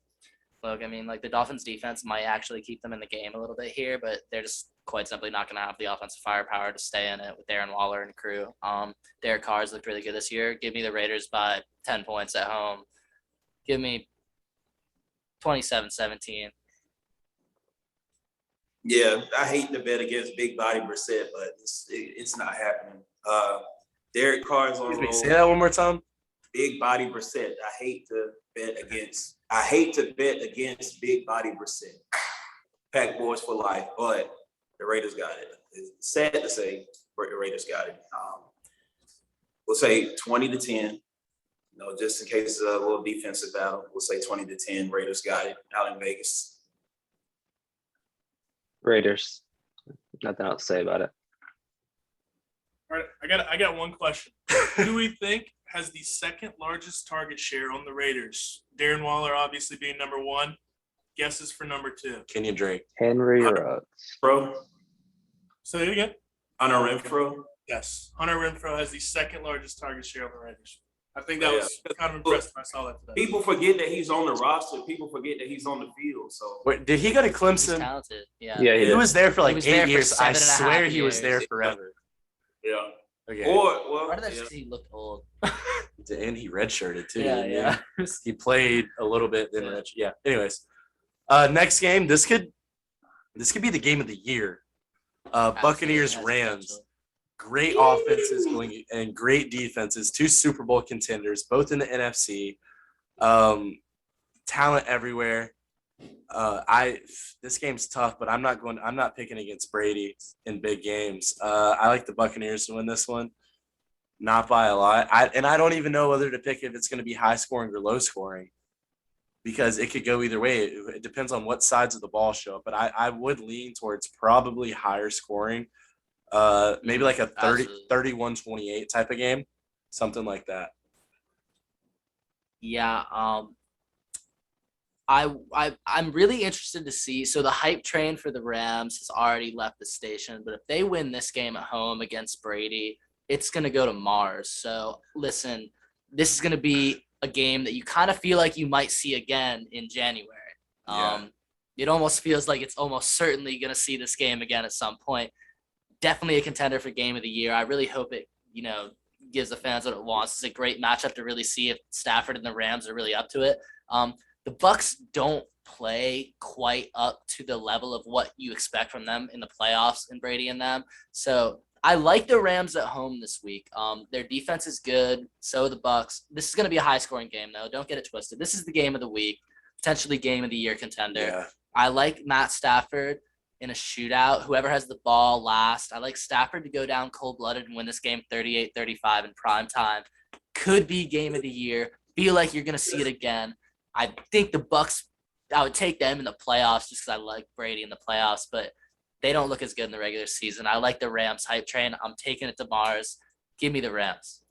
look, I mean, like the Dolphins defense might actually keep them in the game a little bit here, but they're just quite simply not going to have the offensive firepower to stay in it with Darren Waller and crew. Derek Carr's looked really good this year. Give me the Raiders by 10 points at home. Give me 27-17. Yeah, I hate to bet against big body Brissett, but it's not happening. Derek Carr's on Excuse me, roll. say that one more time. Big body Brissett. I hate to bet against big body Brissett. Pack boys for life, but the Raiders got it. It's sad to say, but the Raiders got it. We'll say 20-10. Just in case a little defensive battle, we'll say 20-10. Raiders got it out in Vegas. Raiders. Nothing else to say about it. All right, I got one question. Who do we think has the second largest target share on the Raiders? Darren Waller obviously being number 1. Guesses for number 2. Kenyon Drake. Henry Ruggs. Bro, Say it again. Hunter Renfro. Yes. Hunter Renfro has the second largest target share on the Raiders. I think that was kind of impressive. I saw that today. People forget that he's on the roster. People forget that he's on the field. So Wait, did he go to He's Clemson? talented. Yeah. Yeah, He was there for like was there 8 for years. I 7.5 swear he was there years. forever. yeah. Okay. Why did I just say he looked old? And he redshirted too. Yeah, didn't he? yeah. He played a little bit, then Yeah. red. Yeah. Anyways, next game. This could be the game of the year. Buccaneers Absolutely has Rams. potential. great offenses going and great defenses, 2 Super Bowl contenders, both in the NFC. Talent everywhere. This game's tough, but I'm not picking against Brady in big games. I like the Buccaneers to win this one, not by a lot. I don't even know whether to pick if it's going to be high scoring or low scoring, because it could go either way. It depends on what sides of the ball show up. But I would lean towards probably higher scoring, maybe like a 30, Absolutely. 31-28 type of game, something like that. Yeah. I'm really interested to see. So the hype train for the Rams has already left the station, but if they win this game at home against Brady, it's gonna go to Mars. So listen, this is gonna be a game that you kind of feel like you might see again in January. Yeah. It almost feels like it's almost certainly gonna see this game again at some point. Definitely a contender for game of the year. I really hope it, gives the fans what it wants. It's a great matchup to really see if Stafford and the Rams are really up to it. The Bucks don't play quite up to the level of what you expect from them in the playoffs and Brady and them. So I like the Rams at home this week. Their defense is good. So the Bucks. This is going to be a high scoring game, though. Don't get it twisted. This is the game of the week, potentially game of the year contender. Yeah. I like Matt Stafford in a shootout. Whoever has the ball last. I like Stafford to go down cold blooded and win this game 38-35 in prime time. Could be game of the year. Feel like you're going to see it again. I think the Bucks, I would take them in the playoffs just because I like Brady in the playoffs, but they don't look as good in the regular season. I like the Rams hype train. I'm taking it to Mars. Give me the Rams.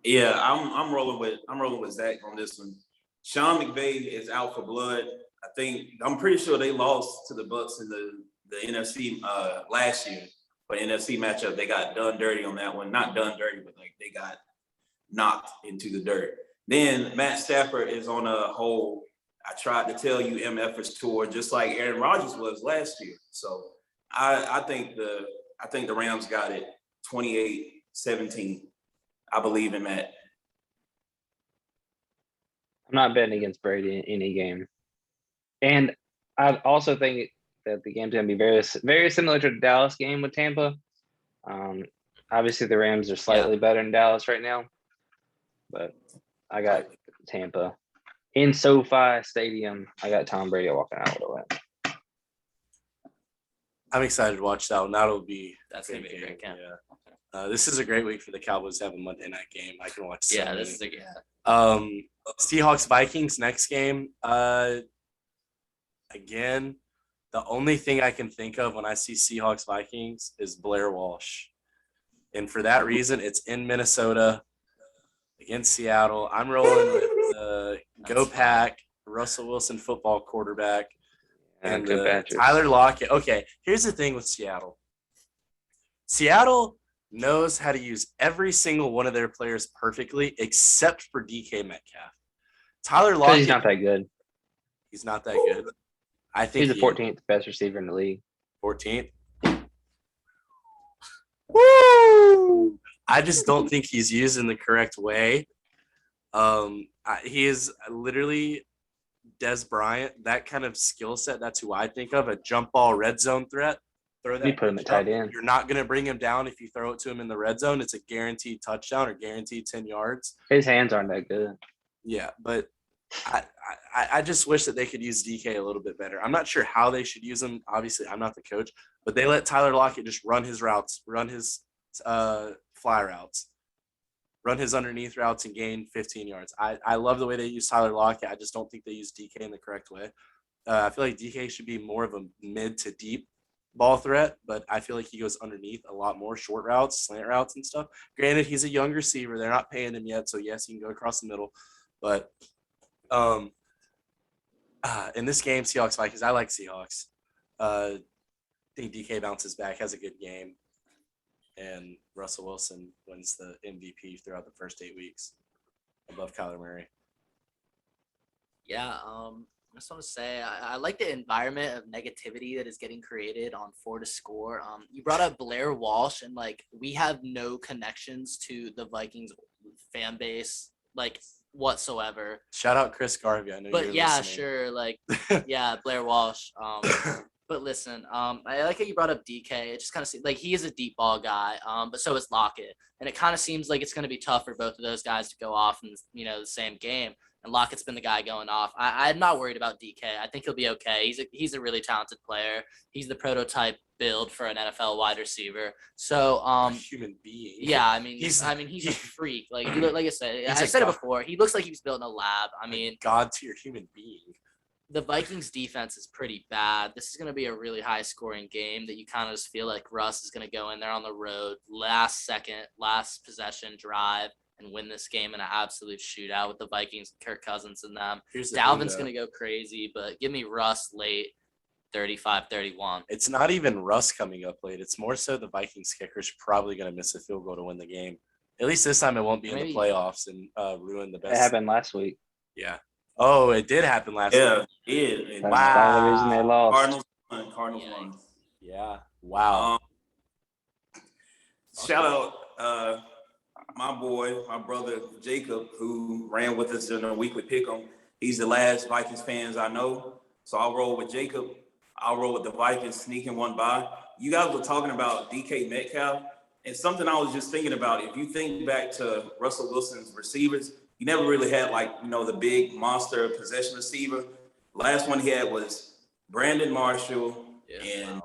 Yeah, I'm rolling with Zach on this one. Sean McVay is out for blood. I'm pretty sure they lost to the Bucks in the NFC last year. But NFC matchup, they got done dirty on that one. Not done dirty, but like they got knocked into the dirt. Then Matt Stafford is on a whole I tried to tell you MFers tour, just like Aaron Rodgers was last year. So I think the Rams got it 28-17. I believe in that. I'm not betting against Brady in any game. And I also think that the game's going to be very, very similar to the Dallas game with Tampa. Obviously, the Rams are slightly better than Dallas right now, but I got Tampa. In SoFi Stadium, I got Tom Brady walking out with a win. I'm excited to watch that one. That'll be That's going to be a great game. Yeah. This is a great week for the Cowboys to have a Monday night game. I can watch. Yeah, this is a Seahawks Vikings next game. Again, the only thing I can think of when I see Seahawks Vikings is Blair Walsh, and for that reason, it's in Minnesota against Seattle. I'm rolling with the Go Pack Russell Wilson football quarterback and Tyler Lockett. Okay, here's the thing with Seattle. Seattle knows how to use every single one of their players perfectly, except for DK Metcalf. Tyler Lockett. He's not that good. He's not that good. I think he's the 14th best receiver in the league. 14th. Woo! I just don't think he's used in the correct way. He is literally Des Bryant, that kind of skill set. That's who I think of, a jump ball red zone threat. Throw that. You put him at tight end. You're not going to bring him down if you throw it to him in the red zone. It's a guaranteed touchdown or guaranteed 10 yards. His hands aren't that good. Yeah, but I just wish that they could use DK a little bit better. I'm not sure how they should use him. Obviously, I'm not the coach, but they let Tyler Lockett just run his routes, run his fly routes, run his underneath routes and gain 15 yards. I love the way they use Tyler Lockett. I just don't think they use DK in the correct way. I feel like DK should be more of a mid to deep ball threat, but I feel like he goes underneath a lot more, short routes, slant routes and stuff. Granted, he's a young receiver. They're not paying him yet, so yes, he can go across the middle. But in this game, Seahawks Vikings, I like Seahawks. I think DK bounces back, has a good game, and Russell Wilson wins the MVP throughout the first 8 weeks above Kyler Murray. Yeah, I just want to say I like the environment of negativity that is getting created on 4 to Score. You brought up Blair Walsh, and like we have no connections to the Vikings fan base, like whatsoever. Shout out Chris Garvey. I know. But you're yeah, listening. sure, like yeah, Blair Walsh. But listen, I like how you brought up DK. It just kind of seems like he is a deep ball guy, but so is Lockett. And it kind of seems like it's going to be tough for both of those guys to go off in, the same game. And Lockett's been the guy going off. I'm not worried about DK. I think he'll be okay. He's a really talented player. He's the prototype build for an NFL wide receiver. So, A human being. yeah, I mean, He's- he's a freak. Like like I said, He's I a said it god. before. He looks like he was built in a lab. I mean, God to your human being. the Vikings defense is pretty bad. This is going to be a really high scoring game that you kind of just feel like Russ is going to go in there on the road, last possession drive, and win this game in an absolute shootout with the Vikings and Kirk Cousins and them. Here's the Dalvin's thing, going to go crazy, but give me Russ late, 35-31. It's not even Russ coming up late. It's more so the Vikings kicker's probably going to miss a field goal to win the game. At least this time it won't be in the Maybe. playoffs and ruin the It best. happened last week. Yeah. Oh, it did happen last week. Yeah, yeah. That's probably the reason they lost. Cardinals won. Yeah. Wow. Shout out my brother Jacob, who ran with us in the weekly pick'em. He's the last Vikings fans I know. So I'll roll with Jacob. I'll roll with the Vikings sneaking one by. You guys were talking about DK Metcalf, and something I was just thinking about. If you think back to Russell Wilson's receivers, he never really had the big monster possession receiver. Last one he had was Brandon Marshall and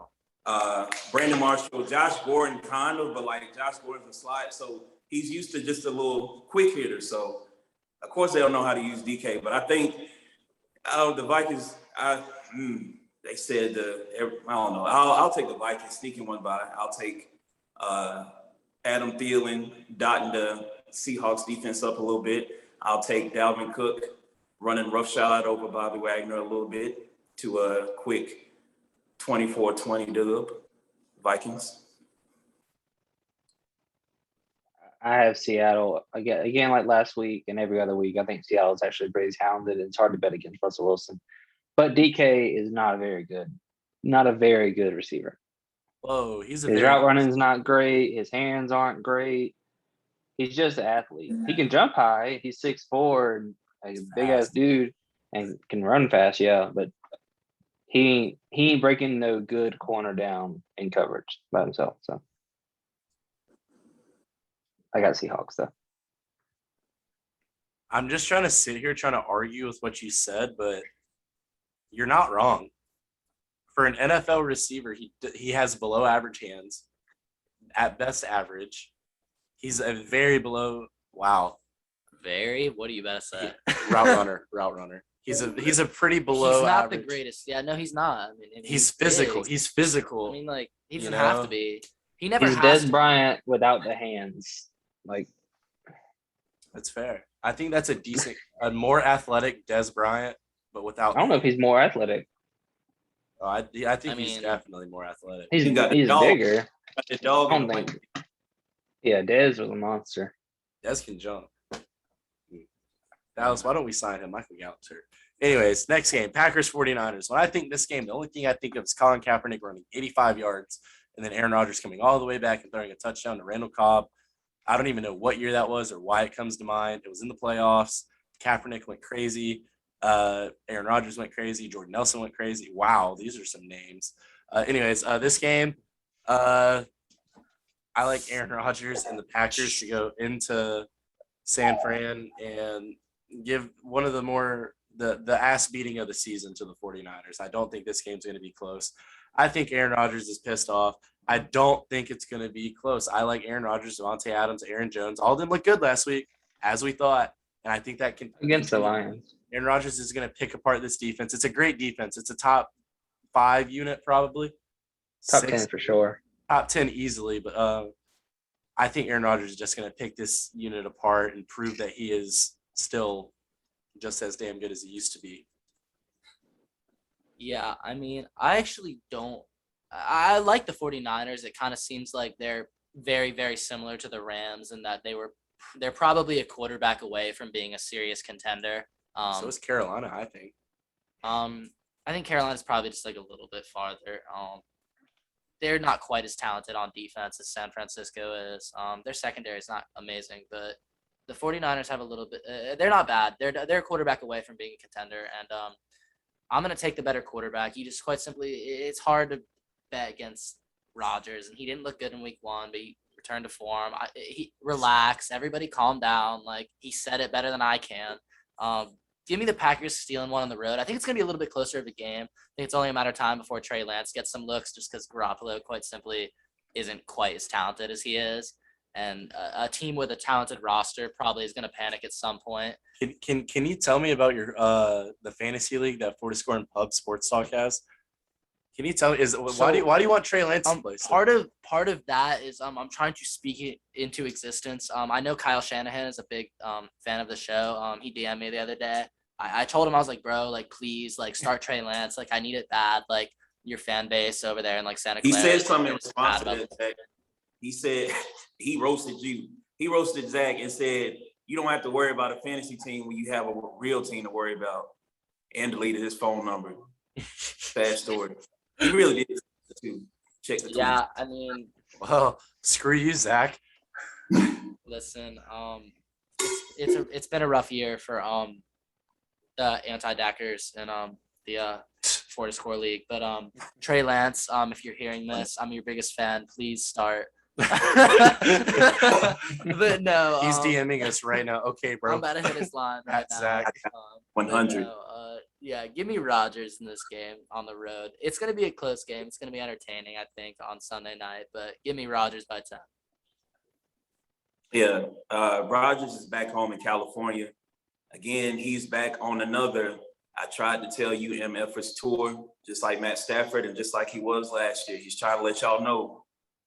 Brandon Marshall, Josh Gordon kind of, but Josh Gordon's a slot. So he's used to just a little quick hitter. So of course they don't know how to use DK, but I think the Vikings, they said I don't know. I'll take the Vikings sneaking one by. I'll take Adam Thielen dotting the Seahawks defense up a little bit. I'll take Dalvin Cook running roughshod over Bobby Wagner a little bit to a quick 24-20 dub. Vikings. I have Seattle again like last week and every other week. I think Seattle is actually pretty talented. And it's hard to bet against Russell Wilson, but DK is not a very good receiver. Whoa, he's a His very route running's not great. His hands aren't great. He's just an athlete. He can jump high. He's 6'4", a big ass dude, and can run fast. Yeah, but he ain't breaking no good corner down in coverage by himself. So I got Seahawks though. I'm just trying to sit here trying to argue with what you said, but you're not wrong. For an NFL receiver, he has below average hands, at best average. He's a very below. Wow, Very? What do you better say? route runner. He's a pretty below He's not average. the greatest. Yeah, no, he's not. I mean, He's physical. big. He's physical. I mean, he you doesn't have know? to be. He never He's has Des to. Bryant without the hands. That's fair. I think that's a more athletic Des Bryant, but without. I don't know if he's more athletic. I think I he's mean- definitely more athletic. He's He got the he's dog. bigger. The dog. I don't think. Yeah, Dez was a monster. Des can jump. Dallas, why don't we sign him? Michael Gallup, sir. Anyways, next game, Packers 49ers. When I think this game, the only thing I think of is Colin Kaepernick running 85 yards and then Aaron Rodgers coming all the way back and throwing a touchdown to Randall Cobb. I don't even know what year that was or why it comes to mind. It was in the playoffs. Kaepernick went crazy. Aaron Rodgers went crazy. Jordan Nelson went crazy. Wow, these are some names. Anyways, this game, I like Aaron Rodgers and the Packers to go into San Fran and give one of the ass beating of the season to the 49ers. I don't think this game's going to be close. I think Aaron Rodgers is pissed off. I don't think it's going to be close. I like Aaron Rodgers, Devontae Adams, Aaron Jones. All of them look good last week, as we thought. And I think that can Against the continue. Lions. Aaron Rodgers is going to pick apart this defense. It's a great defense. It's a top 5 unit, probably. Top 6, 10 for sure. top 10 easily, but I think Aaron Rodgers is just going to pick this unit apart and prove that he is still just as damn good as he used to be. Yeah, I mean, I actually don't. I like the 49ers. It kind of seems like they're very, very similar to the Rams in that they're probably a quarterback away from being a serious contender. So is Carolina, I think. I think Carolina's probably just a little bit farther. They're not quite as talented on defense as San Francisco is. Their secondary is not amazing, but the 49ers have a little bit. They're not bad. They're a quarterback away from being a contender, and I'm going to take the better quarterback. You just quite simply, it's hard to bet against Rodgers, and he didn't look good in week 1, but he returned to form. He relax, everybody calm down. Like, he said it better than I can. Give me the Packers stealing one on the road. I think it's going to be a little bit closer of a game. I think it's only a matter of time before Trey Lance gets some looks, just because Garoppolo quite simply isn't quite as talented as he is. And a team with a talented roster probably is going to panic at some point. Can you tell me about your the fantasy league that Florida Score and Pub Sports Talk has? Can you tell me why do you want Trey Lance to play? Part of that is I'm trying to speak it into existence. I know Kyle Shanahan is a big fan of the show. He DM'd me the other day. I told him, I was like, bro, like, please, like, start Trey Lance. Like, I need it bad. Like, your fan base over there in like Santa He Clara. said something in is response bad to about that. He said he roasted you. He roasted Zach and said, you don't have to worry about a fantasy team when you have a real team to worry about. And deleted his phone number. Fast story. He really did too. Check the tweet. Yeah, I mean, Well, screw you, Zach. listen, it's been a rough year for the anti-Dackers and the Florida Score League. But Trey Lance, if you're hearing this, I'm your biggest fan. Please start. But no, He's DMing us right now. Okay, bro. I'm about to hit his line right That's now. Zach. 100. Yeah, give me Rodgers in this game on the road. It's going to be a close game. It's going to be entertaining, I think, on Sunday night. But give me Rodgers by 10. Yeah, Rodgers is back home in California. Again, he's back on another I tried to tell you MF's tour, just like Matt Stafford and just like he was last year. He's trying to let y'all know,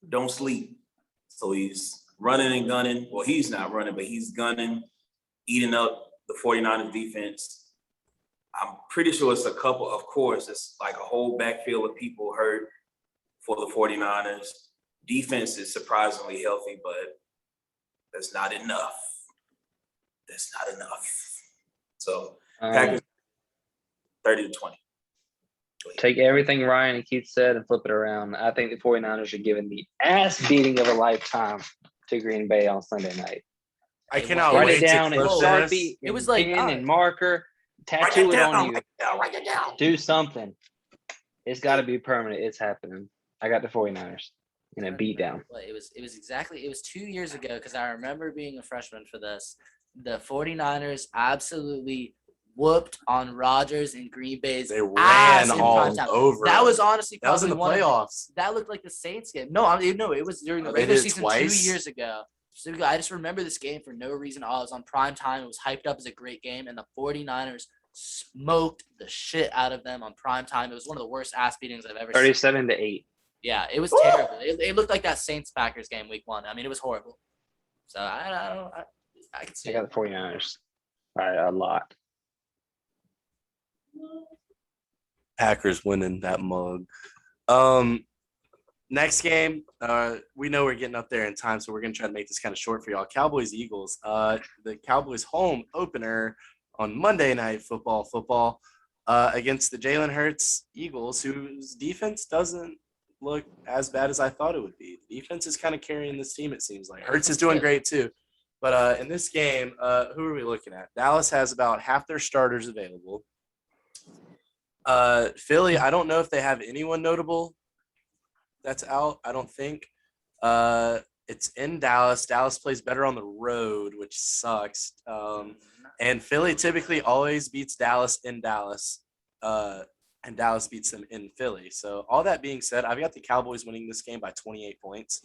don't sleep. So he's running and gunning. Well, he's not running, but he's gunning, eating up the 49ers defense. I'm pretty sure it's a couple, of course, it's like a whole backfield of people hurt for the 49ers. Defense is surprisingly healthy, but that's not enough. That's not enough. So Packers 30-20. Take everything Ryan and Keith said and flip it around. I think the 49ers are giving the ass beating of a lifetime to Green Bay on Sunday night. I cannot Write wait it down to in clip Sharpie. this. It was like, pen and marker. Tattoo it on you. Write it down. Do something. It's got to be permanent. It's happening. I got the 49ers in a beatdown. Well, it was exactly, it was 2 years ago, because I remember being a freshman for this. The 49ers absolutely whooped on Rodgers and Green Bay's They ass ran in all prime time. over. That them. was honestly That was in the probably one of playoffs. that looked like the Saints game. No, it was during the Oh, they regular did it season twice? 2 years ago. So I just remember this game for no reason at all. It was on prime time. It was hyped up as a great game, and the 49ers smoked the shit out of them on prime time. It was one of the worst ass beatings I've ever seen. 37-8. Yeah, it was terrible. It looked like that Saints-Packers game week 1. I mean, it was horrible. So I can see I it. got the 49ers by a lot. Packers winning that mug. Next game, we know we're getting up there in time, so we're gonna try to make this kind of short for y'all. Cowboys Eagles. The Cowboys home opener on Monday Night Football against the Jalen Hurts Eagles, whose defense doesn't look as bad as I thought it would be. The defense is kind of carrying this team, it seems like. Hurts is doing great too. But in this game, who are we looking at? Dallas has about half their starters available. Philly, I don't know if they have anyone notable that's out. I don't think. It's in Dallas. Dallas plays better on the road, which sucks. And Philly typically always beats Dallas in Dallas. And Dallas beats them in Philly. So all that being said, I've got the Cowboys winning this game by 28 points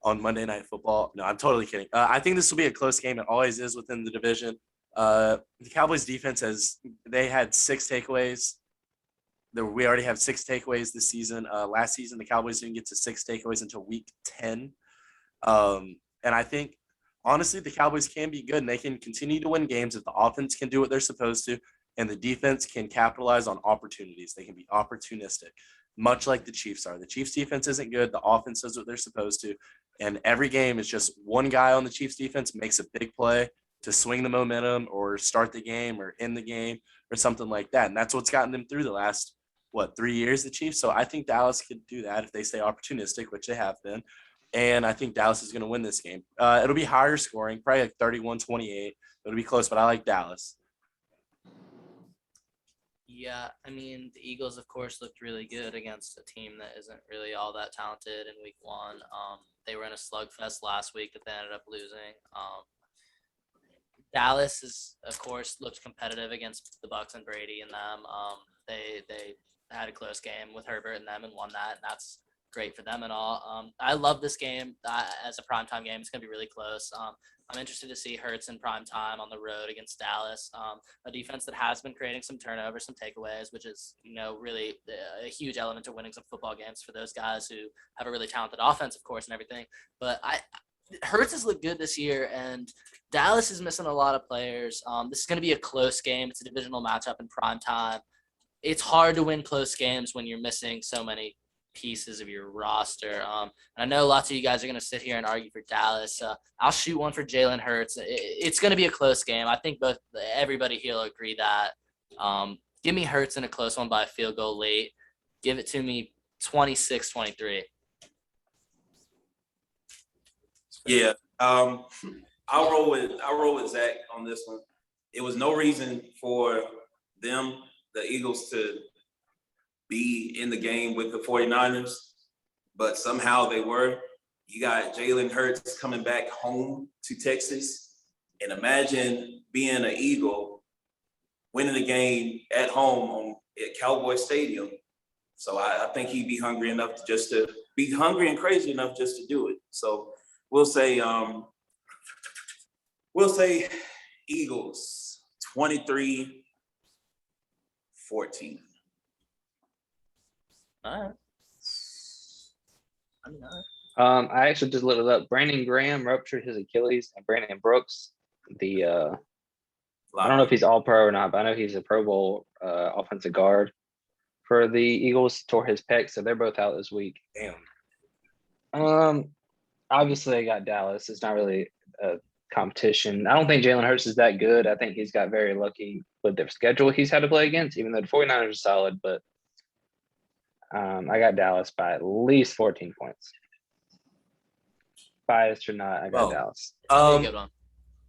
on Monday Night Football. No, I'm totally kidding. I think this will be a close game. It always is within the division. The Cowboys defense they had 6 takeaways. We already have 6 takeaways this season. Last season, the Cowboys didn't get to 6 takeaways until week 10. And I think, honestly, the Cowboys can be good, and they can continue to win games if the offense can do what they're supposed to, and the defense can capitalize on opportunities. They can be opportunistic, much like the Chiefs are. The Chiefs defense isn't good. The offense does what they're supposed to. And every game is just one guy on the Chiefs defense makes a big play to swing the momentum or start the game or end the game or something like that. And that's what's gotten them through the last, 3 years, the Chiefs. So I think Dallas could do that if they stay opportunistic, which they have been. And I think Dallas is going to win this game. It'll be higher scoring, probably like 31-28. It'll be close, but I like Dallas. Yeah, I mean, the Eagles, of course, looked really good against a team that isn't really all that talented in week one. They were in a slugfest last week that they ended up losing. Dallas is, of course, looked competitive against the Bucks and Brady and them. They had a close game with Herbert and them and won that, and that's great for them and all. I love this game as a primetime game. It's gonna be really close. I'm interested to see Hurts in prime time on the road against Dallas, a defense that has been creating some turnovers, some takeaways, which is really a huge element to winning some football games for those guys who have a really talented offense, of course, and everything. But Hurts has looked good this year, and Dallas is missing a lot of players. This is going to be a close game. It's a divisional matchup in prime time. It's hard to win close games when you're missing so many pieces of your roster. And I know lots of you guys are going to sit here and argue for Dallas. I'll shoot one for Jalen Hurts. It's going to be a close game. I think everybody here will agree that. Give me Hurts in a close one by a field goal late. Give it to me 26-23. Yeah. I'll roll with Zach on this one. It was no reason for the Eagles, to be in the game with the 49ers, but somehow they were. You got Jalen Hurts coming back home to Texas, and imagine being an Eagle, winning the game at home at Cowboy Stadium. So I think he'd be hungry enough to be hungry and crazy enough just to do it. So we'll say Eagles 23-14. All right. I mean, all right. I actually just looked it up. Brandon Graham ruptured his Achilles, and Brandon Brooks, I don't know if he's all pro or not, but I know he's a Pro Bowl offensive guard for the Eagles, tore his pec, so they're both out this week. Damn. Obviously I got Dallas. It's not really a competition. I don't think Jalen Hurts is that good. I think he's got very lucky with the schedule he's had to play against, even though the 49ers are solid, but I got Dallas by at least 14 points. Biased or not, I got Dallas. Be a good one.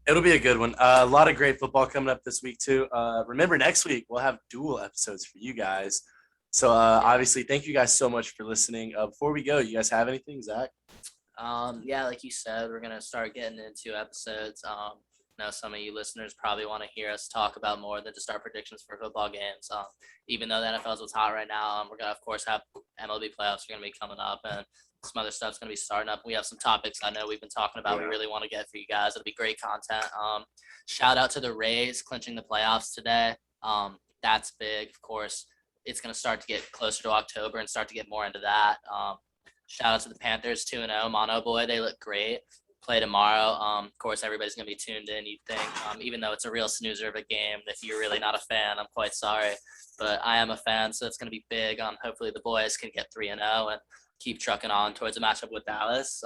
It'll be a good one. A lot of great football coming up this week too. Remember, next week we'll have dual episodes for you guys. So obviously, thank you guys so much for listening. Before we go, you guys have anything, Zach? Yeah, like you said, we're gonna start getting into episodes. Now some of you listeners probably want to hear us talk about more than just our predictions for football games. Even though the NFL is what's hot right now, we're gonna of course have MLB playoffs are gonna be coming up, and some other stuff's gonna be starting up. We have some topics I know we've been talking about. We really want to get for you guys. It'll be great content. Shout out to the Rays clinching the playoffs today. That's big, of course. It's gonna start to get closer to October and start to get more into that. Shout out to the Panthers 2-0. Mono Boy, they look great. Play tomorrow. Of course, everybody's going to be tuned in, you'd think, even though it's a real snoozer of a game. If you're really not a fan, I'm quite sorry. But I am a fan, so it's going to be big. Hopefully the boys can get 3-0 and keep trucking on towards a matchup with Dallas.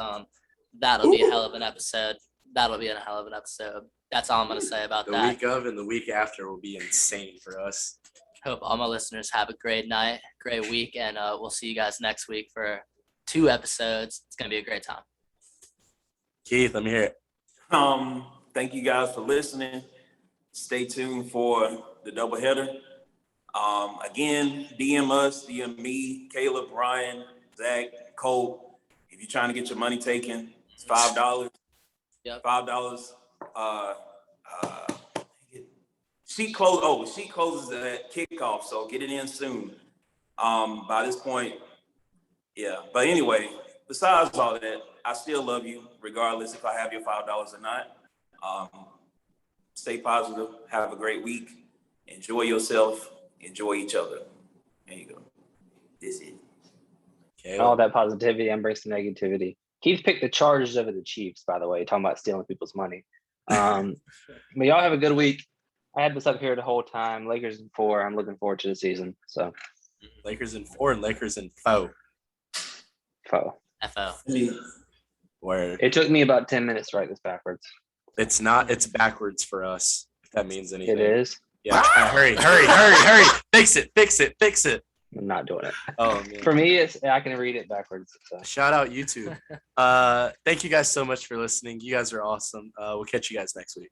That'll be a hell of an episode. That's all I'm going to say about The that. week of and the week after will be insane for us. Hope all my listeners have a great night, great week, and we'll see you guys next week for 2 episodes. It's going to be a great time. Keith, let me hear it. Thank you guys for listening. Stay tuned for the doubleheader. Again, DM us, DM me, Caleb, Ryan, Zach, Cole. If you're trying to get your money taken, it's $5. Yep. $5. Sheet closes at kickoff, so get it in soon. By this point, yeah. But anyway, besides all that, I still love you, regardless if I have your $5 or not. Stay positive. Have a great week. Enjoy yourself. Enjoy each other. There you go. This is it. Okay. All that positivity, embrace the negativity. Keith picked the Chargers over the Chiefs, by the way, talking about stealing people's money. But y'all have a good week. I had this up here the whole time. Lakers in 4. I'm looking forward to the season. So Lakers in 4 and Lakers in 4. FO. Where It took me about 10 minutes to write this backwards. it's not, it's backwards for us, if that means anything. It is. Yeah. Hurry. Fix it. I'm not doing it. Oh man. For me, I can read it backwards. So. Shout out YouTube. Thank you guys so much for listening. You guys are awesome. We'll catch you guys next week.